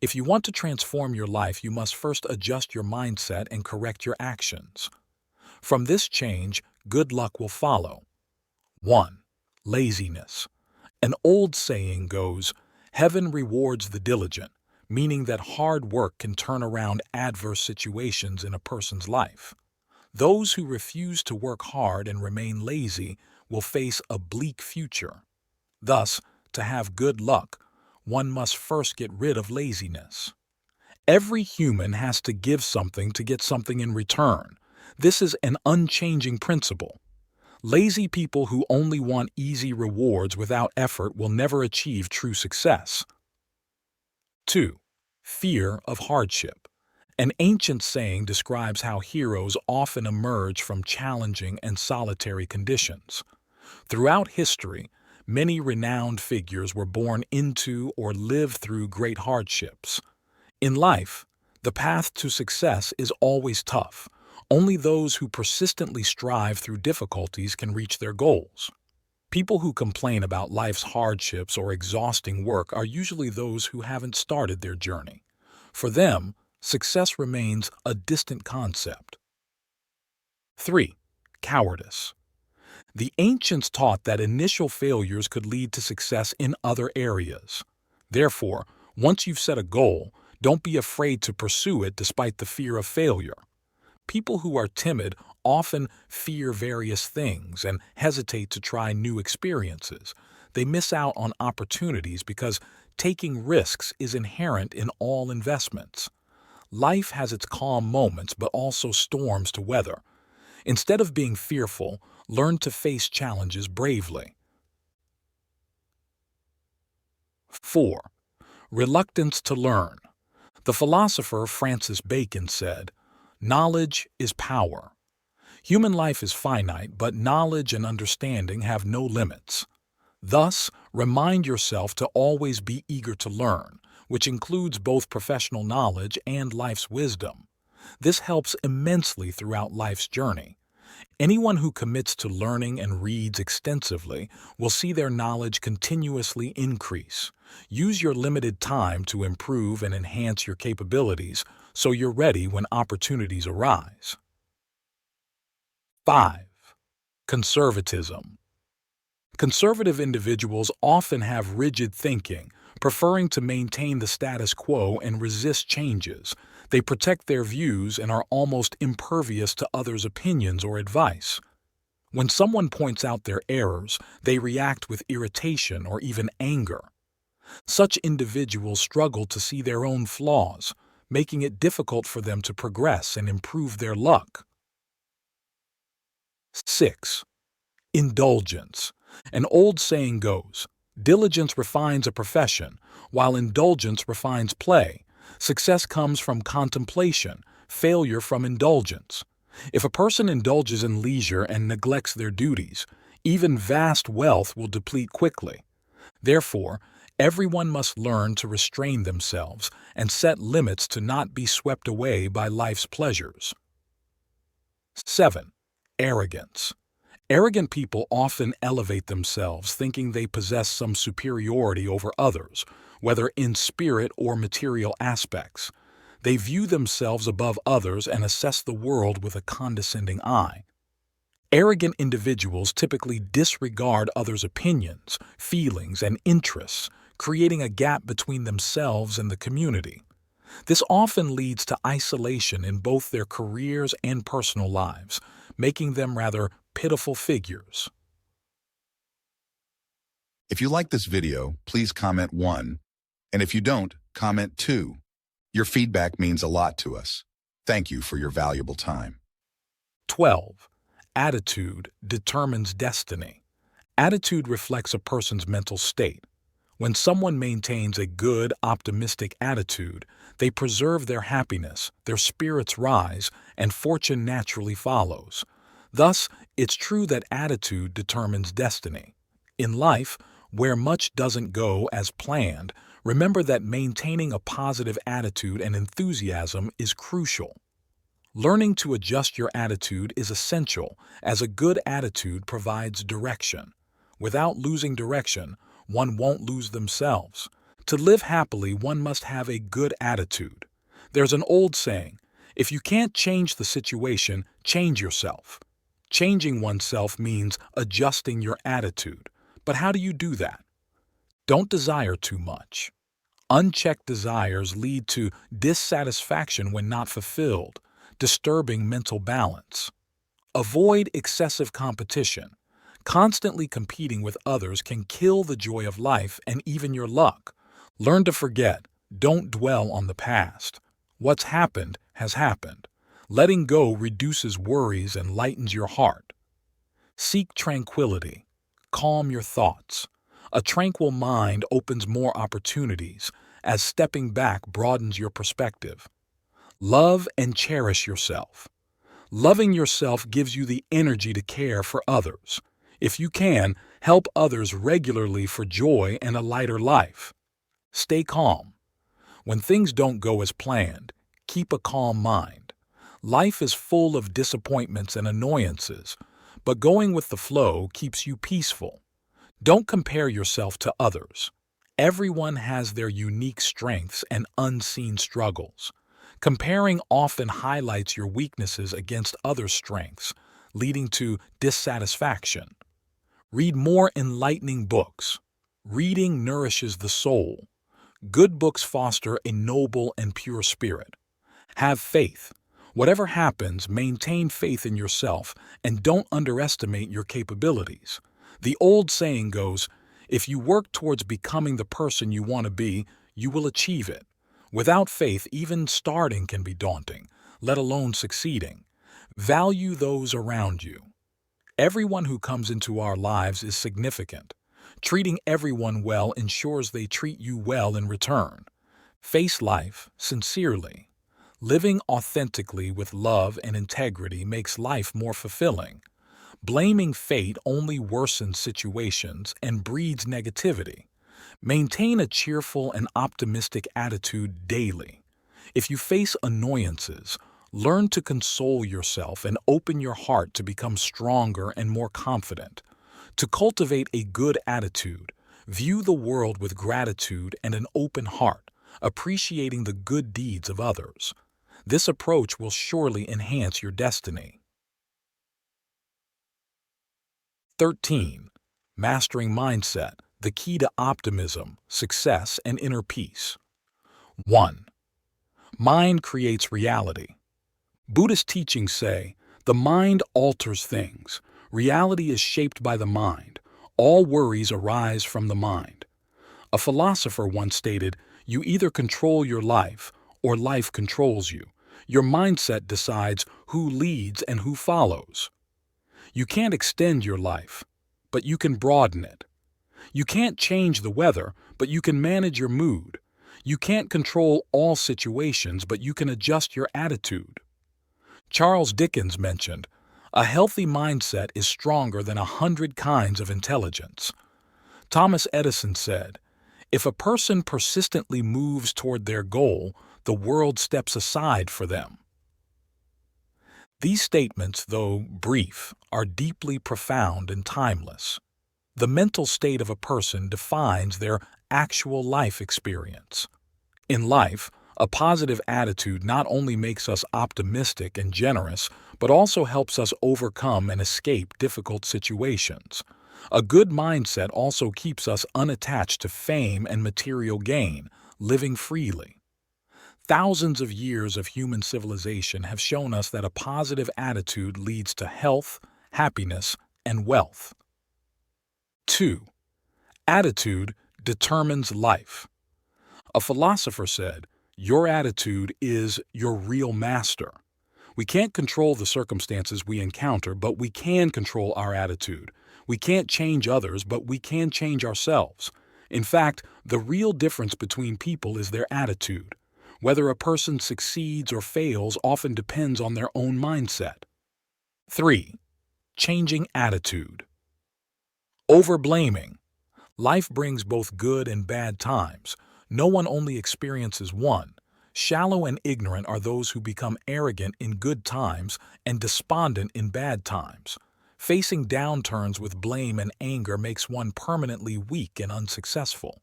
If you want to transform your life, you must first adjust your mindset and correct your actions. From this change, good luck will follow. 1. Laziness. An old saying goes, "Heaven rewards the diligent," meaning that hard work can turn around adverse situations in a person's life. Those who refuse to work hard and remain lazy will face a bleak future. Thus, to have good luck, one must first get rid of laziness. Every human has to give something to get something in return. This is an unchanging principle. Lazy people who only want easy rewards without effort will never achieve true success. 2. Fear of hardship. An ancient saying describes how heroes often emerge from challenging and solitary conditions. Throughout history, many renowned figures were born into or lived through great hardships. In life, the path to success is always tough. Only those who persistently strive through difficulties can reach their goals. People who complain about life's hardships or exhausting work are usually those who haven't started their journey. For them, success remains a distant concept. 3. Cowardice. The ancients taught that initial failures could lead to success in other areas. Therefore, once you've set a goal, don't be afraid to pursue it despite the fear of failure. People who are timid often fear various things and hesitate to try new experiences. They miss out on opportunities because taking risks is inherent in all investments. Life has its calm moments but also storms to weather. Instead of being fearful, learn to face challenges bravely. 4. Reluctance to learn. The philosopher Francis Bacon said, "Knowledge is power." Human life is finite, but knowledge and understanding have no limits. Thus, remind yourself to always be eager to learn, which includes both professional knowledge and life's wisdom. This helps immensely throughout life's journey. Anyone who commits to learning and reads extensively will see their knowledge continuously increase. Use your limited time to improve and enhance your capabilities so you're ready when opportunities arise. 5. Conservatism. Conservative individuals often have rigid thinking, preferring to maintain the status quo and resist changes. They protect their views and are almost impervious to others' opinions or advice. When someone points out their errors, they react with irritation or even anger. Such individuals struggle to see their own flaws, making it difficult for them to progress and improve their luck. 6. Indulgence. An old saying goes, "Diligence refines a profession, while indulgence refines play. Success comes from contemplation, failure from indulgence." If a person indulges in leisure and neglects their duties, even vast wealth will deplete quickly. Therefore, everyone must learn to restrain themselves and set limits to not be swept away by life's pleasures. 7. Arrogance. Arrogant people often elevate themselves thinking they possess some superiority over others, whether in spirit or material aspects. They view themselves above others and assess the world with a condescending eye. Arrogant individuals typically disregard others' opinions, feelings, and interests, creating a gap between themselves and the community. This often leads to isolation in both their careers and personal lives, making them rather pitiful figures. If you like this video, please comment 1. And if you don't, comment 2. Your feedback means a lot to us. Thank you for your valuable time. 12. Attitude determines destiny. Attitude reflects a person's mental state. When someone maintains a good, optimistic attitude, they preserve their happiness, their spirits rise, and fortune naturally follows. Thus, it's true that attitude determines destiny. In life, where much doesn't go as planned, remember that maintaining a positive attitude and enthusiasm is crucial. Learning to adjust your attitude is essential, as a good attitude provides direction. Without losing direction, one won't lose themselves. To live happily, one must have a good attitude. There's an old saying, "If you can't change the situation, change yourself." Changing oneself means adjusting your attitude. But how do you do that? Don't desire too much. Unchecked desires lead to dissatisfaction when not fulfilled, disturbing mental balance. Avoid excessive competition. Constantly competing with others can kill the joy of life and even your luck. Learn to forget. Don't dwell on the past. What's happened has happened. Letting go reduces worries and lightens your heart. Seek tranquility. Calm your thoughts. A tranquil mind opens more opportunities, as stepping back broadens your perspective. Love and cherish yourself. Loving yourself gives you the energy to care for others. If you can, help others regularly for joy and a lighter life. Stay calm. When things don't go as planned, keep a calm mind. Life is full of disappointments and annoyances, but going with the flow keeps you peaceful. Don't compare yourself to others. Everyone has their unique strengths and unseen struggles. Comparing often highlights your weaknesses against others' strengths, leading to dissatisfaction. Read more enlightening books. Reading nourishes the soul. Good books foster a noble and pure spirit. Have faith. Whatever happens, maintain faith in yourself and don't underestimate your capabilities. The old saying goes, "If you work towards becoming the person you want to be, you will achieve it." Without faith, even starting can be daunting, let alone succeeding. Value those around you. Everyone who comes into our lives is significant. Treating everyone well ensures they treat you well in return. Face life sincerely. Living authentically with love and integrity makes life more fulfilling. Blaming fate only worsens situations and breeds negativity. Maintain a cheerful and optimistic attitude daily. If you face annoyances, learn to console yourself and open your heart to become stronger and more confident. To cultivate a good attitude, view the world with gratitude and an open heart, appreciating the good deeds of others. This approach will surely enhance your destiny. 13. Mastering mindset the key to optimism, success, and inner peace. 1. Mind creates reality. Buddhist teachings say, the mind alters things. Reality is shaped by the mind. All worries arise from the mind. A philosopher once stated, you either control your life or life controls you. Your mindset decides who leads and who follows. You can't extend your life, but you can broaden it. You can't change the weather, but you can manage your mood. You can't control all situations, but you can adjust your attitude. Charles Dickens mentioned, a healthy mindset is stronger than 100 kinds of intelligence. Thomas Edison said, if a person persistently moves toward their goal, the world steps aside for them. These statements, though brief, are deeply profound and timeless. The mental state of a person defines their actual life experience. In life, a positive attitude not only makes us optimistic and generous, but also helps us overcome and escape difficult situations. A good mindset also keeps us unattached to fame and material gain, living freely. Thousands of years of human civilization have shown us that a positive attitude leads to health, happiness, and wealth. 2. Attitude determines life. A philosopher said, your attitude is your real master. We can't control the circumstances we encounter, but we can control our attitude. We can't change others, but we can change ourselves. In fact, the real difference between people is their attitude. Whether a person succeeds or fails often depends on their own mindset. 3. Changing attitude. Overblaming. Life brings both good and bad times. No one only experiences one. Shallow and ignorant are those who become arrogant in good times and despondent in bad times. Facing downturns with blame and anger makes one permanently weak and unsuccessful.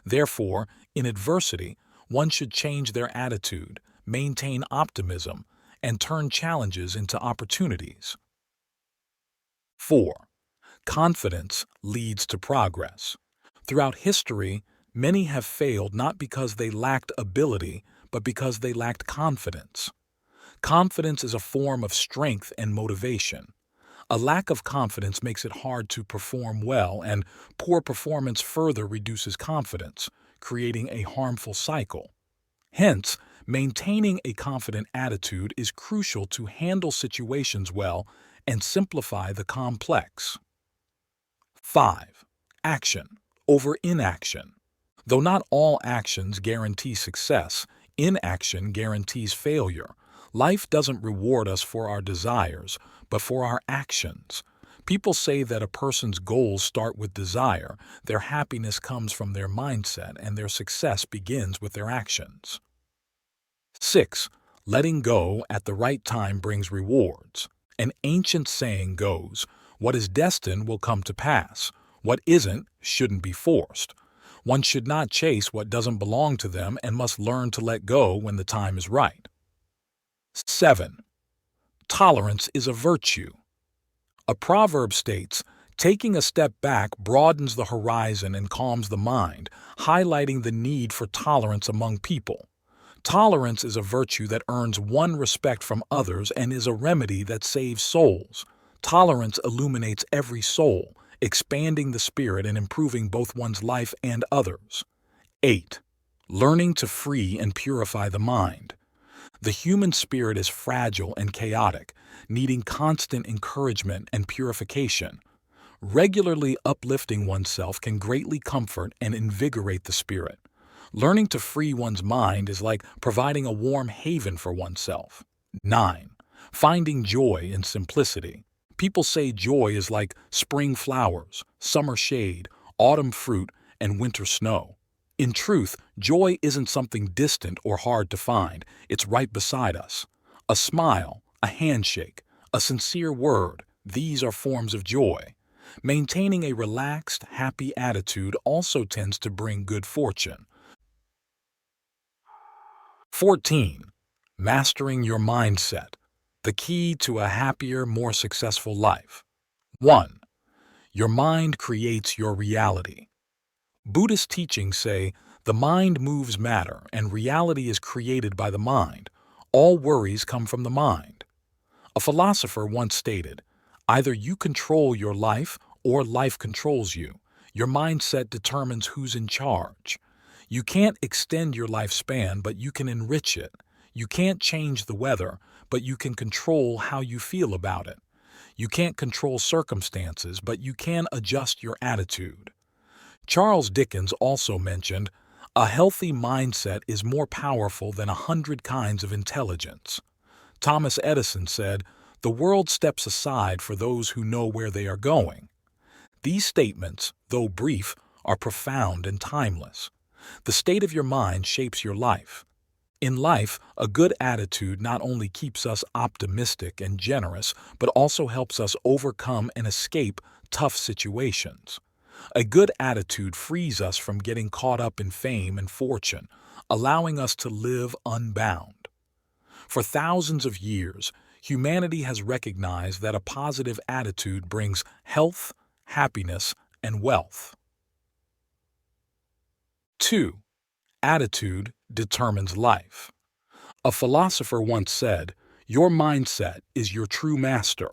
Therefore, in adversity, one should change their attitude, maintain optimism, and turn challenges into opportunities. 4. Confidence leads to progress. Throughout history, many have failed not because they lacked ability, but because they lacked confidence. Confidence is a form of strength and motivation. A lack of confidence makes it hard to perform well, and poor performance further reduces confidence, creating a harmful cycle. Hence, maintaining a confident attitude is crucial to handle situations well and simplify the complex. 5. Action over inaction. Though not all actions guarantee success, inaction guarantees failure. Life doesn't reward us for our desires, but for our actions. People say that a person's goals start with desire, their happiness comes from their mindset, and their success begins with their actions. 6. Letting go at the right time brings rewards. An ancient saying goes, what is destined will come to pass. What isn't shouldn't be forced. One should not chase what doesn't belong to them and must learn to let go when the time is right. 7. Tolerance is a virtue. A proverb states, taking a step back broadens the horizon and calms the mind, highlighting the need for tolerance among people. Tolerance is a virtue that earns one respect from others and is a remedy that saves souls. Tolerance illuminates every soul, expanding the spirit and improving both one's life and others. 8. Learning to free and purify the mind. The human spirit is fragile and chaotic, needing constant encouragement and purification. Regularly uplifting oneself can greatly comfort and invigorate the spirit. Learning to free one's mind is like providing a warm haven for oneself. 9. Finding joy in simplicity. People say joy is like spring flowers, summer shade, autumn fruit, and winter snow. In truth, joy isn't something distant or hard to find. It's right beside us. A smile, a handshake, a sincere word, these are forms of joy. Maintaining a relaxed, happy attitude also tends to bring good fortune. 14. Mastering your mindset. The key to a happier, more successful life. 1. Your mind creates your reality. Buddhist teachings say the mind moves matter and reality is created by the mind. All worries come from the mind. A philosopher once stated, either you control your life or life controls you. Your mindset determines who's in charge. You can't extend your lifespan, but you can enrich it. You can't change the weather, but you can control how you feel about it. You can't control circumstances, but you can adjust your attitude. Charles Dickens also mentioned, a healthy mindset is more powerful than 100 kinds of intelligence. Thomas Edison said, the world steps aside for those who know where they are going. These statements, though brief, are profound and timeless. The state of your mind shapes your life. In life, a good attitude not only keeps us optimistic and generous, but also helps us overcome and escape tough situations. A good attitude frees us from getting caught up in fame and fortune, allowing us to live unbound. For thousands of years, humanity has recognized that a positive attitude brings health, happiness, and wealth. 2. Attitude determines life. A philosopher once said, your mindset is your true master.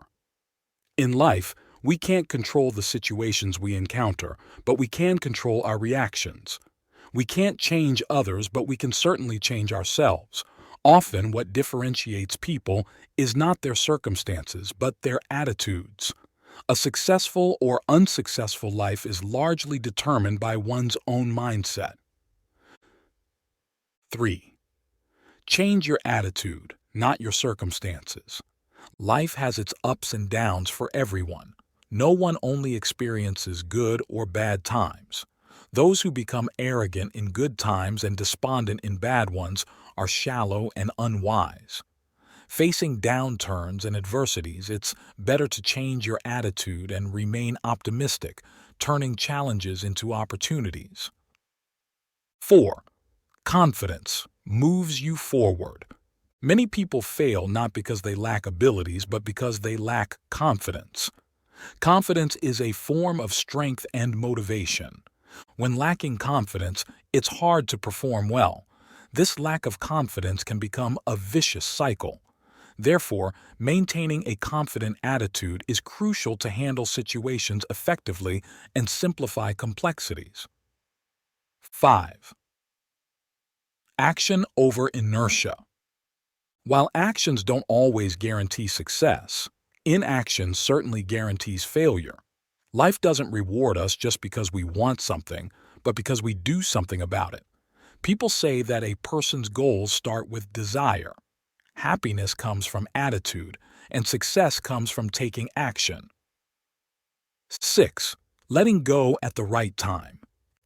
In life, we can't control the situations we encounter, but we can control our reactions. We can't change others, but we can certainly change ourselves. Often what differentiates people is not their circumstances, but their attitudes. A successful or unsuccessful life is largely determined by one's own mindset. 3. Change your attitude, not your circumstances. Life has its ups and downs for everyone. No one only experiences good or bad times. Those who become arrogant in good times and despondent in bad ones are shallow and unwise. Facing downturns and adversities, it's better to change your attitude and remain optimistic, turning challenges into opportunities. 4. Confidence moves you forward. Many people fail not because they lack abilities, but because they lack confidence. Confidence is a form of strength and motivation. When lacking confidence, it's hard to perform well. This lack of confidence can become a vicious cycle. Therefore, maintaining a confident attitude is crucial to handle situations effectively and simplify complexities. 5. Action over inertia. While actions don't always guarantee success, inaction certainly guarantees failure. Life doesn't reward us just because we want something, but because we do something about it. People say that a person's goals start with desire. Happiness comes from attitude, and success comes from taking action. 6. Letting go at the right time.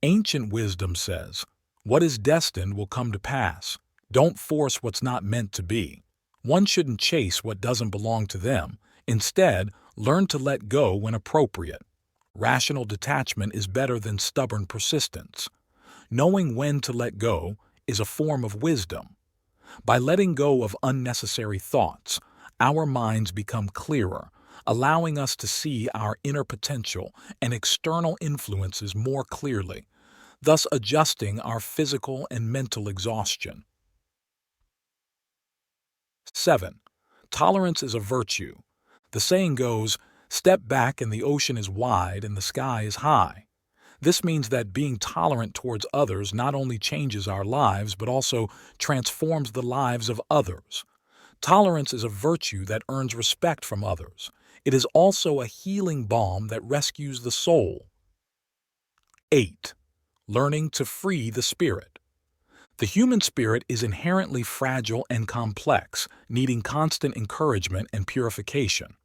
Ancient wisdom says, what is destined will come to pass. Don't force what's not meant to be. One shouldn't chase what doesn't belong to them. Instead, learn to let go when appropriate. Rational detachment is better than stubborn persistence. Knowing when to let go is a form of wisdom. By letting go of unnecessary thoughts, our minds become clearer, allowing us to see our inner potential and external influences more clearly, thus adjusting our physical and mental exhaustion. 7. Tolerance is a virtue. The saying goes, step back and the ocean is wide and the sky is high. This means that being tolerant towards others not only changes our lives, but also transforms the lives of others. Tolerance is a virtue that earns respect from others. It is also a healing balm that rescues the soul. 8. Learning to free the spirit. The human spirit is inherently fragile and complex, needing constant encouragement and purification.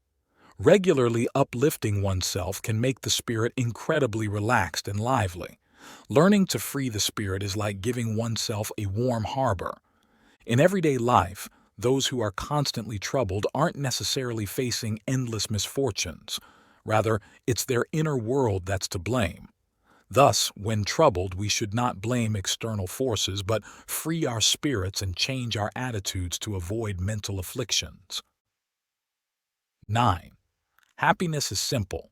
Regularly uplifting oneself can make the spirit incredibly relaxed and lively. Learning to free the spirit is like giving oneself a warm harbor. In everyday life, those who are constantly troubled aren't necessarily facing endless misfortunes. Rather, it's their inner world that's to blame. Thus, when troubled, we should not blame external forces, but free our spirits and change our attitudes to avoid mental afflictions. 9. Happiness is simple.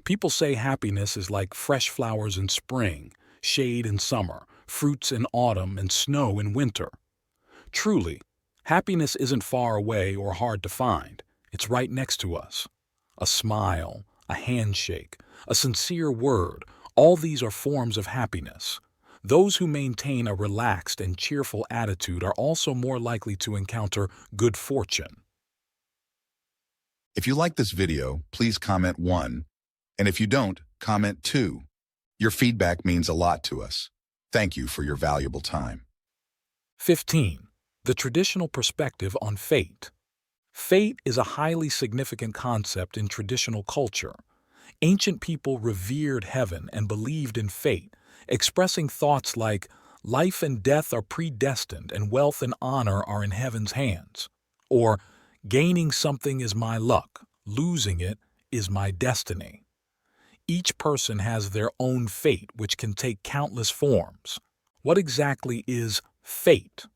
People say happiness is like fresh flowers in spring, shade in summer, fruits in autumn, and snow in winter. Truly, happiness isn't far away or hard to find. It's right next to us. A smile, a handshake, a sincere word, all these are forms of happiness. Those who maintain a relaxed and cheerful attitude are also more likely to encounter good fortune. If you like this video, please comment 1. And if you don't, comment 2. Your feedback means a lot to us. Thank you for your valuable time. 15. The traditional perspective on fate. Fate is a highly significant concept in traditional culture. Ancient people revered heaven and believed in fate, expressing thoughts like, life and death are predestined and wealth and honor are in heaven's hands, or gaining something is my luck, losing it is my destiny. Each person has their own fate, which can take countless forms. What exactly is fate?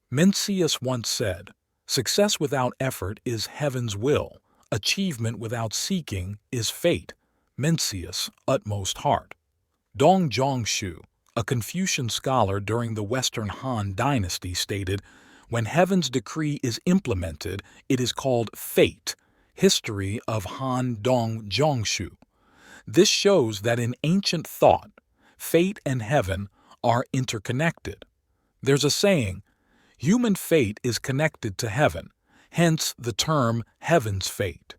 Mencius once said, "Success without effort is heaven's will. Achievement without seeking is fate." Mencius, utmost heart. Dong Zhongshu, a Confucian scholar during the Western Han Dynasty, stated, "When heaven's decree is implemented, it is called fate." History of Han Dong Zhongshu. This shows that in ancient thought, fate and heaven are interconnected. There's a saying, human fate is connected to heaven, hence the term heaven's fate.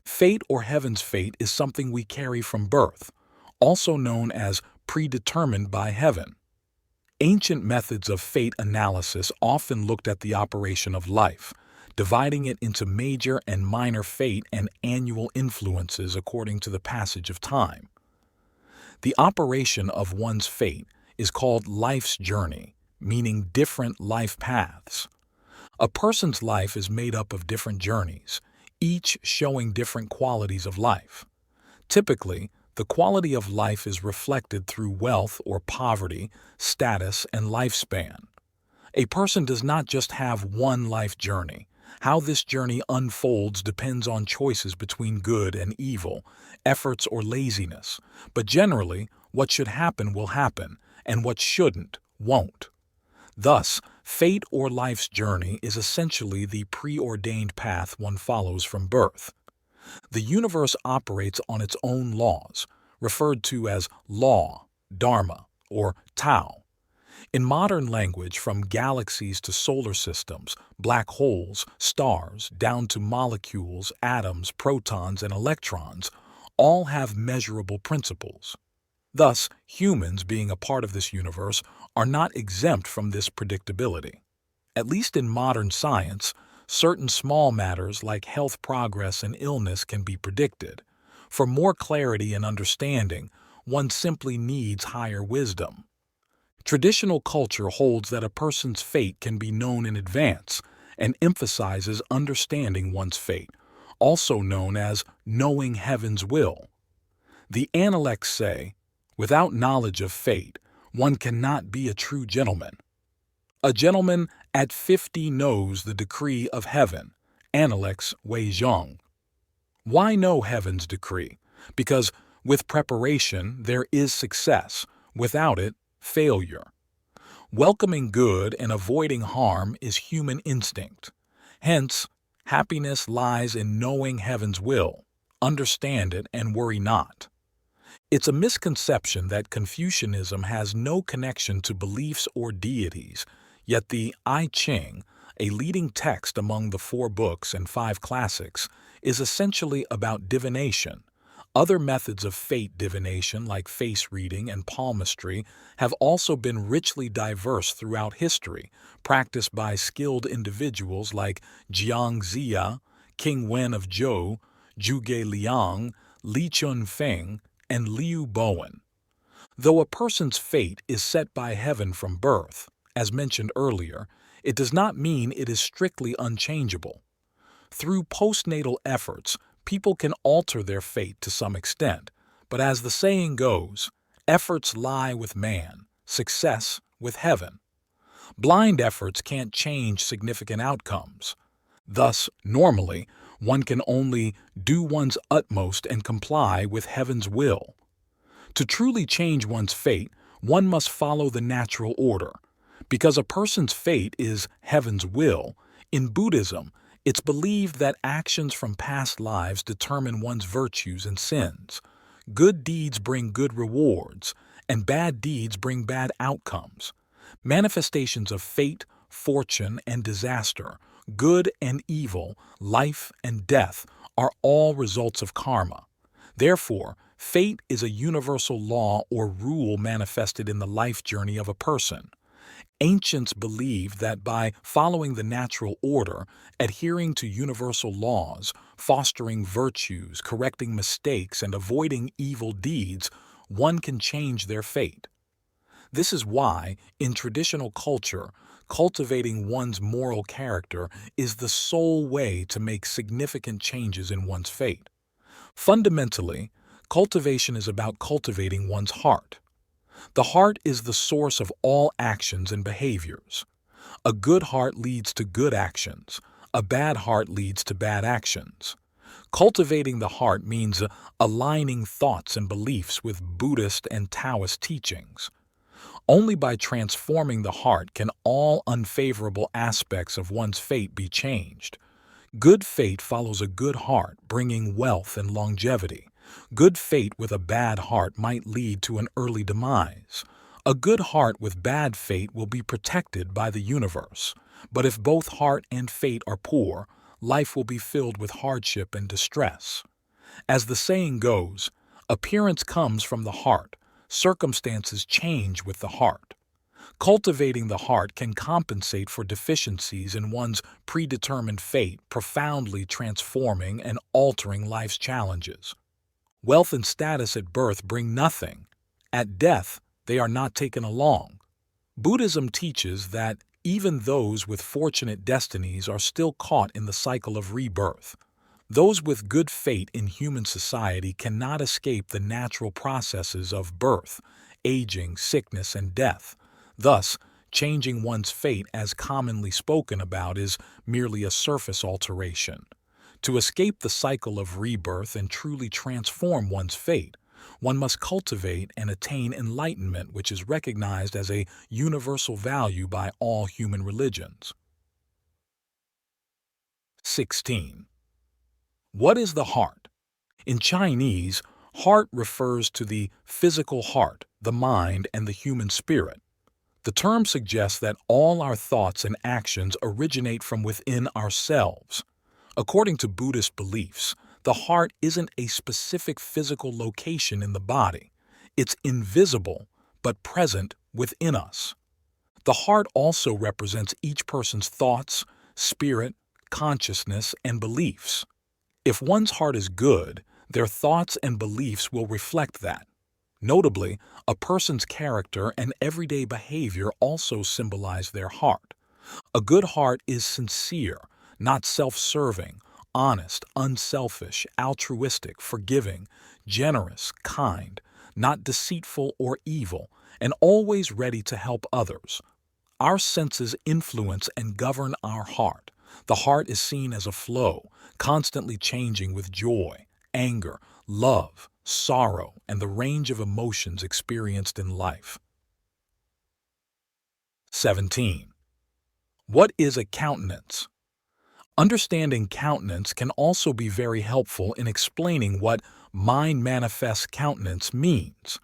Fate or heaven's fate is something we carry from birth, also known as predetermined by heaven. Ancient methods of fate analysis often looked at the operation of life, dividing it into major and minor fate and annual influences according to the passage of time. The operation of one's fate is called life's journey, meaning different life paths. A person's life is made up of different journeys, each showing different qualities of life. Typically, the quality of life is reflected through wealth or poverty, status, and lifespan. A person does not just have one life journey. How this journey unfolds depends on choices between good and evil, efforts or laziness, but generally, what should happen will happen, and what shouldn't won't. Thus, fate or life's journey is essentially the preordained path one follows from birth. The universe operates on its own laws, referred to as law, dharma, or Tao. In modern language, from galaxies to solar systems, black holes, stars, down to molecules, atoms, protons, and electrons, all have measurable principles. Thus, humans, being a part of this universe, are not exempt from this predictability. At least in modern science, certain small matters like health progress and illness can be predicted. For more clarity and understanding, one simply needs higher wisdom. Traditional culture holds that a person's fate can be known in advance and emphasizes understanding one's fate, also known as knowing heaven's will. The Analects say, "Without knowledge of fate, one cannot be a true gentleman." A gentleman at 50 knows the decree of heaven. Analects Wei Zhong. Why know heaven's decree? Because with preparation there is success, without it, failure. Welcoming good and avoiding harm is human instinct. Hence, happiness lies in knowing heaven's will, understand it, and worry not. It's a misconception that Confucianism has no connection to beliefs or deities, yet the I Ching, a leading text among the 4 books and 5 classics, is essentially about divination. Other methods of fate divination, like face reading and palmistry, have also been richly diverse throughout history, practiced by skilled individuals like Jiang Ziya, King Wen of Zhou, Zhuge Liang, Li Chunfeng, and Liu Bowen. Though a person's fate is set by heaven from birth, as mentioned earlier, it does not mean it is strictly unchangeable. Through postnatal efforts, people can alter their fate to some extent, but as the saying goes, efforts lie with man, success with heaven. Blind efforts can't change significant outcomes. Thus, normally, one can only do one's utmost and comply with heaven's will. To truly change one's fate, One must follow the natural order. Because a person's fate is heaven's will, in Buddhism, it's believed that actions from past lives determine one's virtues and sins. Good deeds bring good rewards, and bad deeds bring bad outcomes. Manifestations of fate, fortune, and disaster, good and evil, life and death, are all results of karma. Therefore, fate is a universal law or rule manifested in the life journey of a person. Ancients believed that by following the natural order, adhering to universal laws, fostering virtues, correcting mistakes, and avoiding evil deeds, one can change their fate. This is why, in traditional culture, cultivating one's moral character is the sole way to make significant changes in one's fate. Fundamentally, cultivation is about cultivating one's heart. The heart is the source of all actions and behaviors. A good heart leads to good actions. A bad heart leads to bad actions. Cultivating the heart means aligning thoughts and beliefs with Buddhist and Taoist teachings. Only by transforming the heart can all unfavorable aspects of one's fate be changed. Good fate follows a good heart, bringing wealth and longevity. Good fate with a bad heart might lead to an early demise. A good heart with bad fate will be protected by the universe. But if both heart and fate are poor, life will be filled with hardship and distress. As the saying goes, appearance comes from the heart. Circumstances change with the heart. Cultivating the heart can compensate for deficiencies in one's predetermined fate, profoundly transforming and altering life's challenges. Wealth and status at birth bring nothing. At death, they are not taken along. Buddhism teaches that even those with fortunate destinies are still caught in the cycle of rebirth. Those with good fate in human society cannot escape the natural processes of birth, aging, sickness, and death. Thus, changing one's fate, as commonly spoken about, is merely a surface alteration. To escape the cycle of rebirth and truly transform one's fate, one must cultivate and attain enlightenment, which is recognized as a universal value by all human religions. 16. What is the heart? In Chinese, heart refers to the physical heart, the mind, and the human spirit. The term suggests that all our thoughts and actions originate from within ourselves. According to Buddhist beliefs, the heart isn't a specific physical location in the body. It's invisible, but present within us. The heart also represents each person's thoughts, spirit, consciousness, and beliefs. If one's heart is good, their thoughts and beliefs will reflect that. Notably, a person's character and everyday behavior also symbolize their heart. A good heart is sincere, not self-serving, honest, unselfish, altruistic, forgiving, generous, kind, not deceitful or evil, and always ready to help others. Our senses influence and govern our heart. The heart is seen as a flow, constantly changing with joy, anger, love, sorrow, and the range of emotions experienced in life. 17. What is a countenance? Understanding countenance can also be very helpful in explaining what mind manifest countenance means.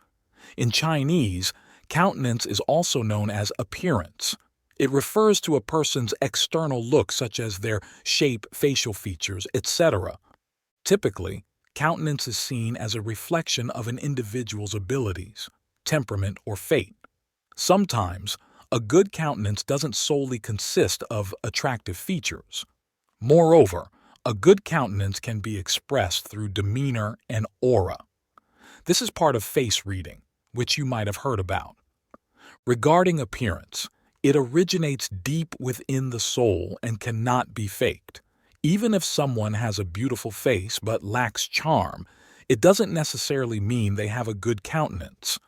In Chinese, countenance is also known as appearance. It refers to a person's external look, such as their shape, facial features, etc. Typically, countenance is seen as a reflection of an individual's abilities, temperament, or fate. Sometimes, a good countenance doesn't solely consist of attractive features. Moreover, a good countenance can be expressed through demeanor and aura. This is part of face reading, which you might have heard about. Regarding appearance, it originates deep within the soul and cannot be faked. Even if someone has a beautiful face but lacks charm, it doesn't necessarily mean they have a good countenance.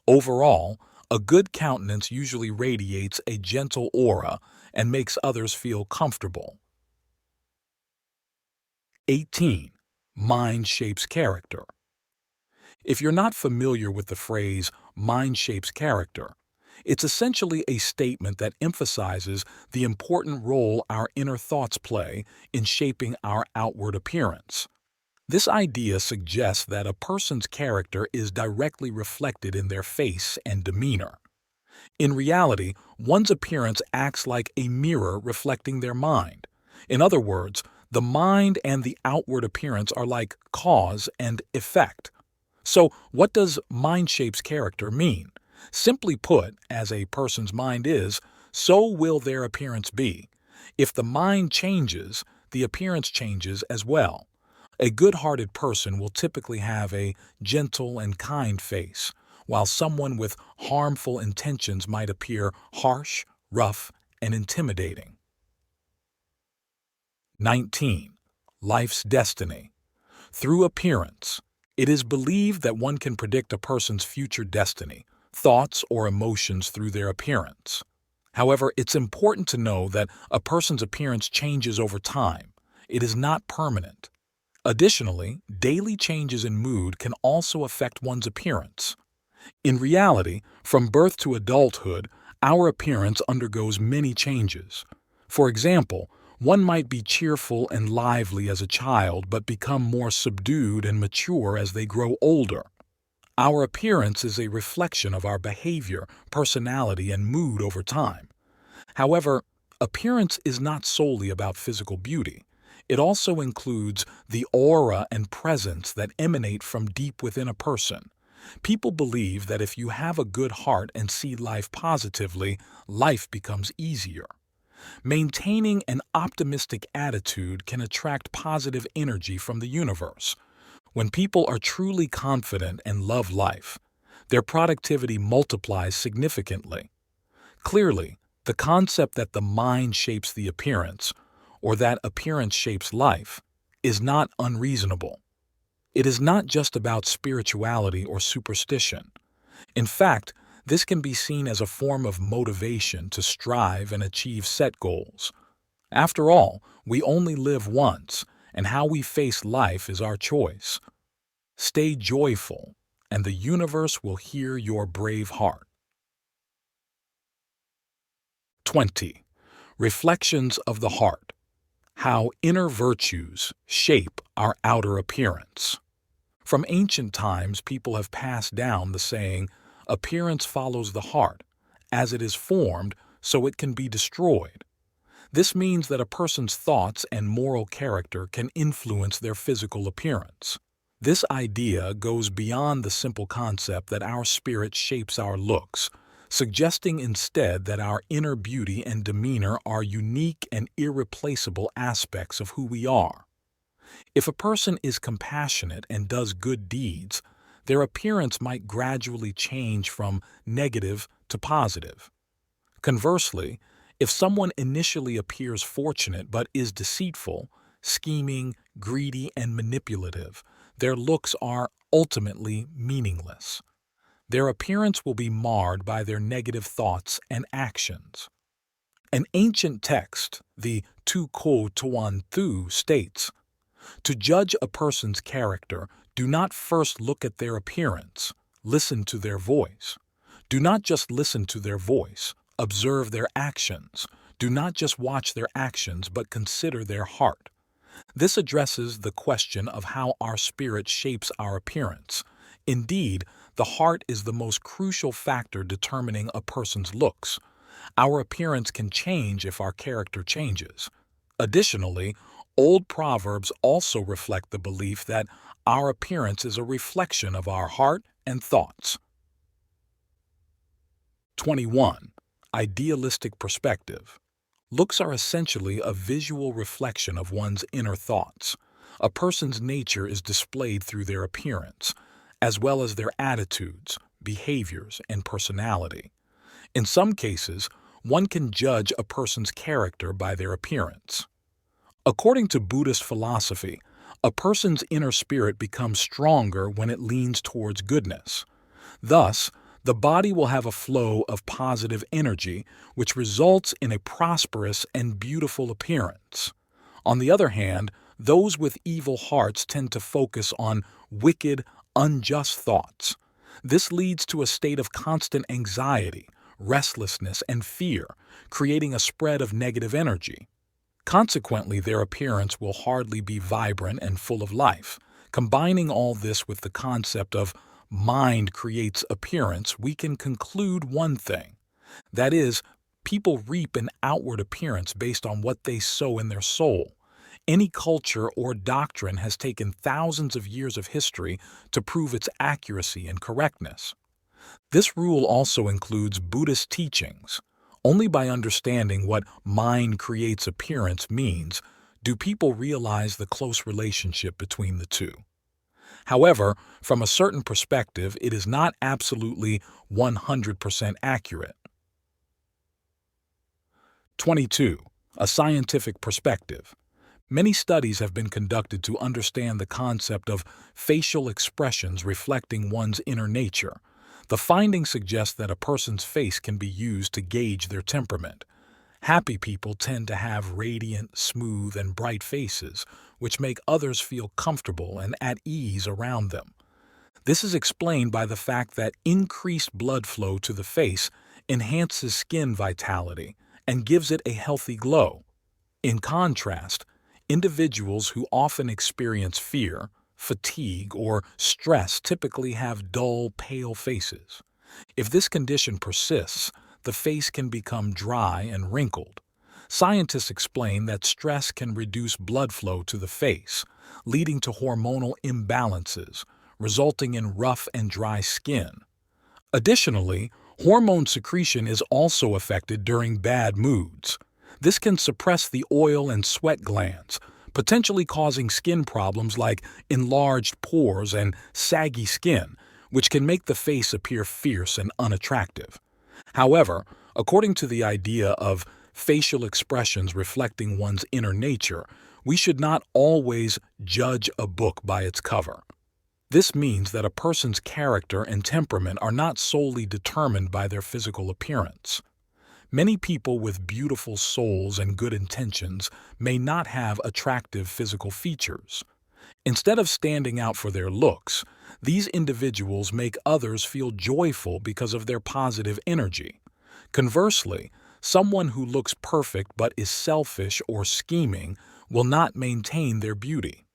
Overall, a good countenance usually radiates a gentle aura and makes others feel comfortable. 18. Mind shapes character. If you're not familiar with the phrase mind shapes character, it's essentially a statement that emphasizes the important role our inner thoughts play in shaping our outward appearance. This idea suggests that a person's character is directly reflected in their face and demeanor. In reality, one's appearance acts like a mirror reflecting their mind. In other words, the mind and the outward appearance are like cause and effect. So, what does mind shapes character mean? Simply put, as a person's mind is, so will their appearance be. If the mind changes, the appearance changes as well. A good-hearted person will typically have a gentle and kind face, while someone with harmful intentions might appear harsh, rough, and intimidating. 19. Life's destiny. Through appearance, it is believed that one can predict a person's future destiny, thoughts, or emotions through their appearance. However, it's important to know that a person's appearance changes over time. It is not permanent. Additionally, daily changes in mood can also affect one's appearance. In reality, from birth to adulthood, our appearance undergoes many changes. For example, one might be cheerful and lively as a child but become more subdued and mature as they grow older. Our appearance is a reflection of our behavior, personality, and mood over time. However, appearance is not solely about physical beauty. It also includes the aura and presence that emanate from deep within a person. People believe that if you have a good heart and see life positively, life becomes easier. Maintaining an optimistic attitude can attract positive energy from the universe. When people are truly confident and love life, their productivity multiplies significantly. Clearly, the concept that the mind shapes the appearance, or that appearance shapes life, is not unreasonable. It is not just about spirituality or superstition. In fact, this can be seen as a form of motivation to strive and achieve set goals. After all, we only live once, and how we face life is our choice. Stay joyful, and the universe will hear your brave heart. 20. Reflections of the heart. How inner virtues shape our outer appearance. From ancient times, people have passed down the saying, "Appearance follows the heart. As it is formed, so it can be destroyed." This means that a person's thoughts and moral character can influence their physical appearance. This idea goes beyond the simple concept that our spirit shapes our looks, suggesting instead that our inner beauty and demeanor are unique and irreplaceable aspects of who we are. If a person is compassionate and does good deeds, their appearance might gradually change from negative to positive. Conversely, if someone initially appears fortunate but is deceitful, scheming, greedy, and manipulative, their looks are ultimately meaningless. Their appearance will be marred by their negative thoughts and actions. An ancient text, the TOAN, states, "To judge a person's character, do not first look at their appearance, listen to their voice. Do not just listen to their voice, observe their actions. Do not just watch their actions, but consider their heart." This addresses the question of how our spirit shapes our appearance. Indeed, the heart is the most crucial factor determining a person's looks. Our appearance can change if our character changes. Additionally, old proverbs also reflect the belief that our appearance is a reflection of our heart and thoughts. 21. Idealistic perspective. Looks are essentially a visual reflection of one's inner thoughts. A person's nature is displayed through their appearance, as well as their attitudes, behaviors, and personality. In some cases, one can judge a person's character by their appearance. According to Buddhist philosophy, a person's inner spirit becomes stronger when it leans towards goodness. Thus, the body will have a flow of positive energy, which results in a prosperous and beautiful appearance. On the other hand, those with evil hearts tend to focus on wicked, unjust thoughts. This leads to a state of constant anxiety, restlessness, and fear, creating a spread of negative energy. Consequently, their appearance will hardly be vibrant and full of life. Combining all this with the concept of mind creates appearance, we can conclude one thing. That is, people reap an outward appearance based on what they sow in their soul. Any culture or doctrine has taken thousands of years of history to prove its accuracy and correctness. This rule also includes Buddhist teachings. Only by understanding what mind creates appearance means do people realize the close relationship between the two. However, from a certain perspective, it is not absolutely 100% accurate. 22. A scientific perspective. Many studies have been conducted to understand the concept of facial expressions reflecting one's inner nature. The findings suggest that a person's face can be used to gauge their temperament. Happy people tend to have radiant, smooth, and bright faces, which make others feel comfortable and at ease around them. This is explained by the fact that increased blood flow to the face enhances skin vitality and gives it a healthy glow. In contrast, individuals who often experience fear, fatigue, or stress typically have dull, pale faces. If this condition persists, the face can become dry and wrinkled. Scientists explain that stress can reduce blood flow to the face, leading to hormonal imbalances, resulting in rough and dry skin. Additionally, hormone secretion is also affected during bad moods. This can suppress the oil and sweat glands, potentially causing skin problems like enlarged pores and saggy skin, which can make the face appear fierce and unattractive. However, according to the idea of facial expressions reflecting one's inner nature, we should not always judge a book by its cover. This means that a person's character and temperament are not solely determined by their physical appearance. Many people with beautiful souls and good intentions may not have attractive physical features. Instead of standing out for their looks, these individuals make others feel joyful because of their positive energy. Conversely, someone who looks perfect but is selfish or scheming will not maintain their beauty.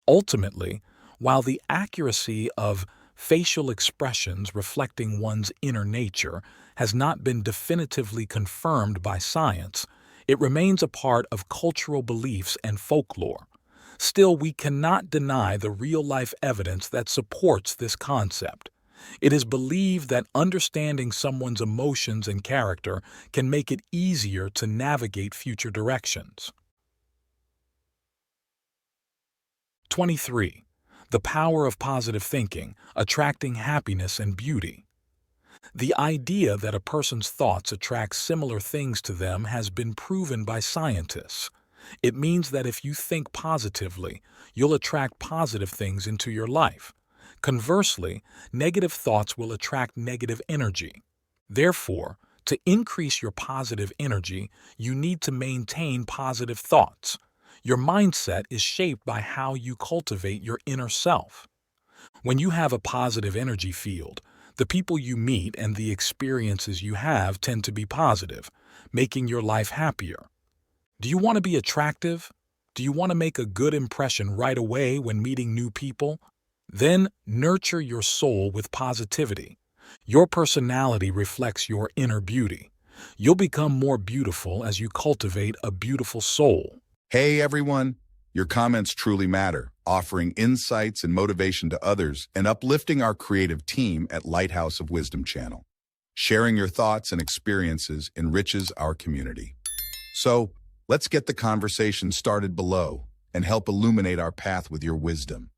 Ultimately, while the accuracy of facial expressions reflecting one's inner nature has not been definitively confirmed by science, it remains a part of cultural beliefs and folklore. Still, we cannot deny the real-life evidence that supports this concept. It is believed that understanding someone's emotions and character can make it easier to navigate future directions. 23. The power of positive thinking, attracting happiness and beauty. The idea that a person's thoughts attract similar things to them has been proven by scientists. It means that if you think positively, you'll attract positive things into your life. Conversely, negative thoughts will attract negative energy. Therefore, to increase your positive energy, you need to maintain positive thoughts. Your mindset is shaped by how you cultivate your inner self. When you have a positive energy field, the people you meet and the experiences you have tend to be positive, making your life happier. Do you want to be attractive? Do you want to make a good impression right away when meeting new people? Then nurture your soul with positivity. Your personality reflects your inner beauty. You'll become more beautiful as you cultivate a beautiful soul. Hey everyone, your comments truly matter, offering insights and motivation to others and uplifting our creative team at Lighthouse of Wisdom channel. Sharing your thoughts and experiences enriches our community. So, let's get the conversation started below and help illuminate our path with your wisdom.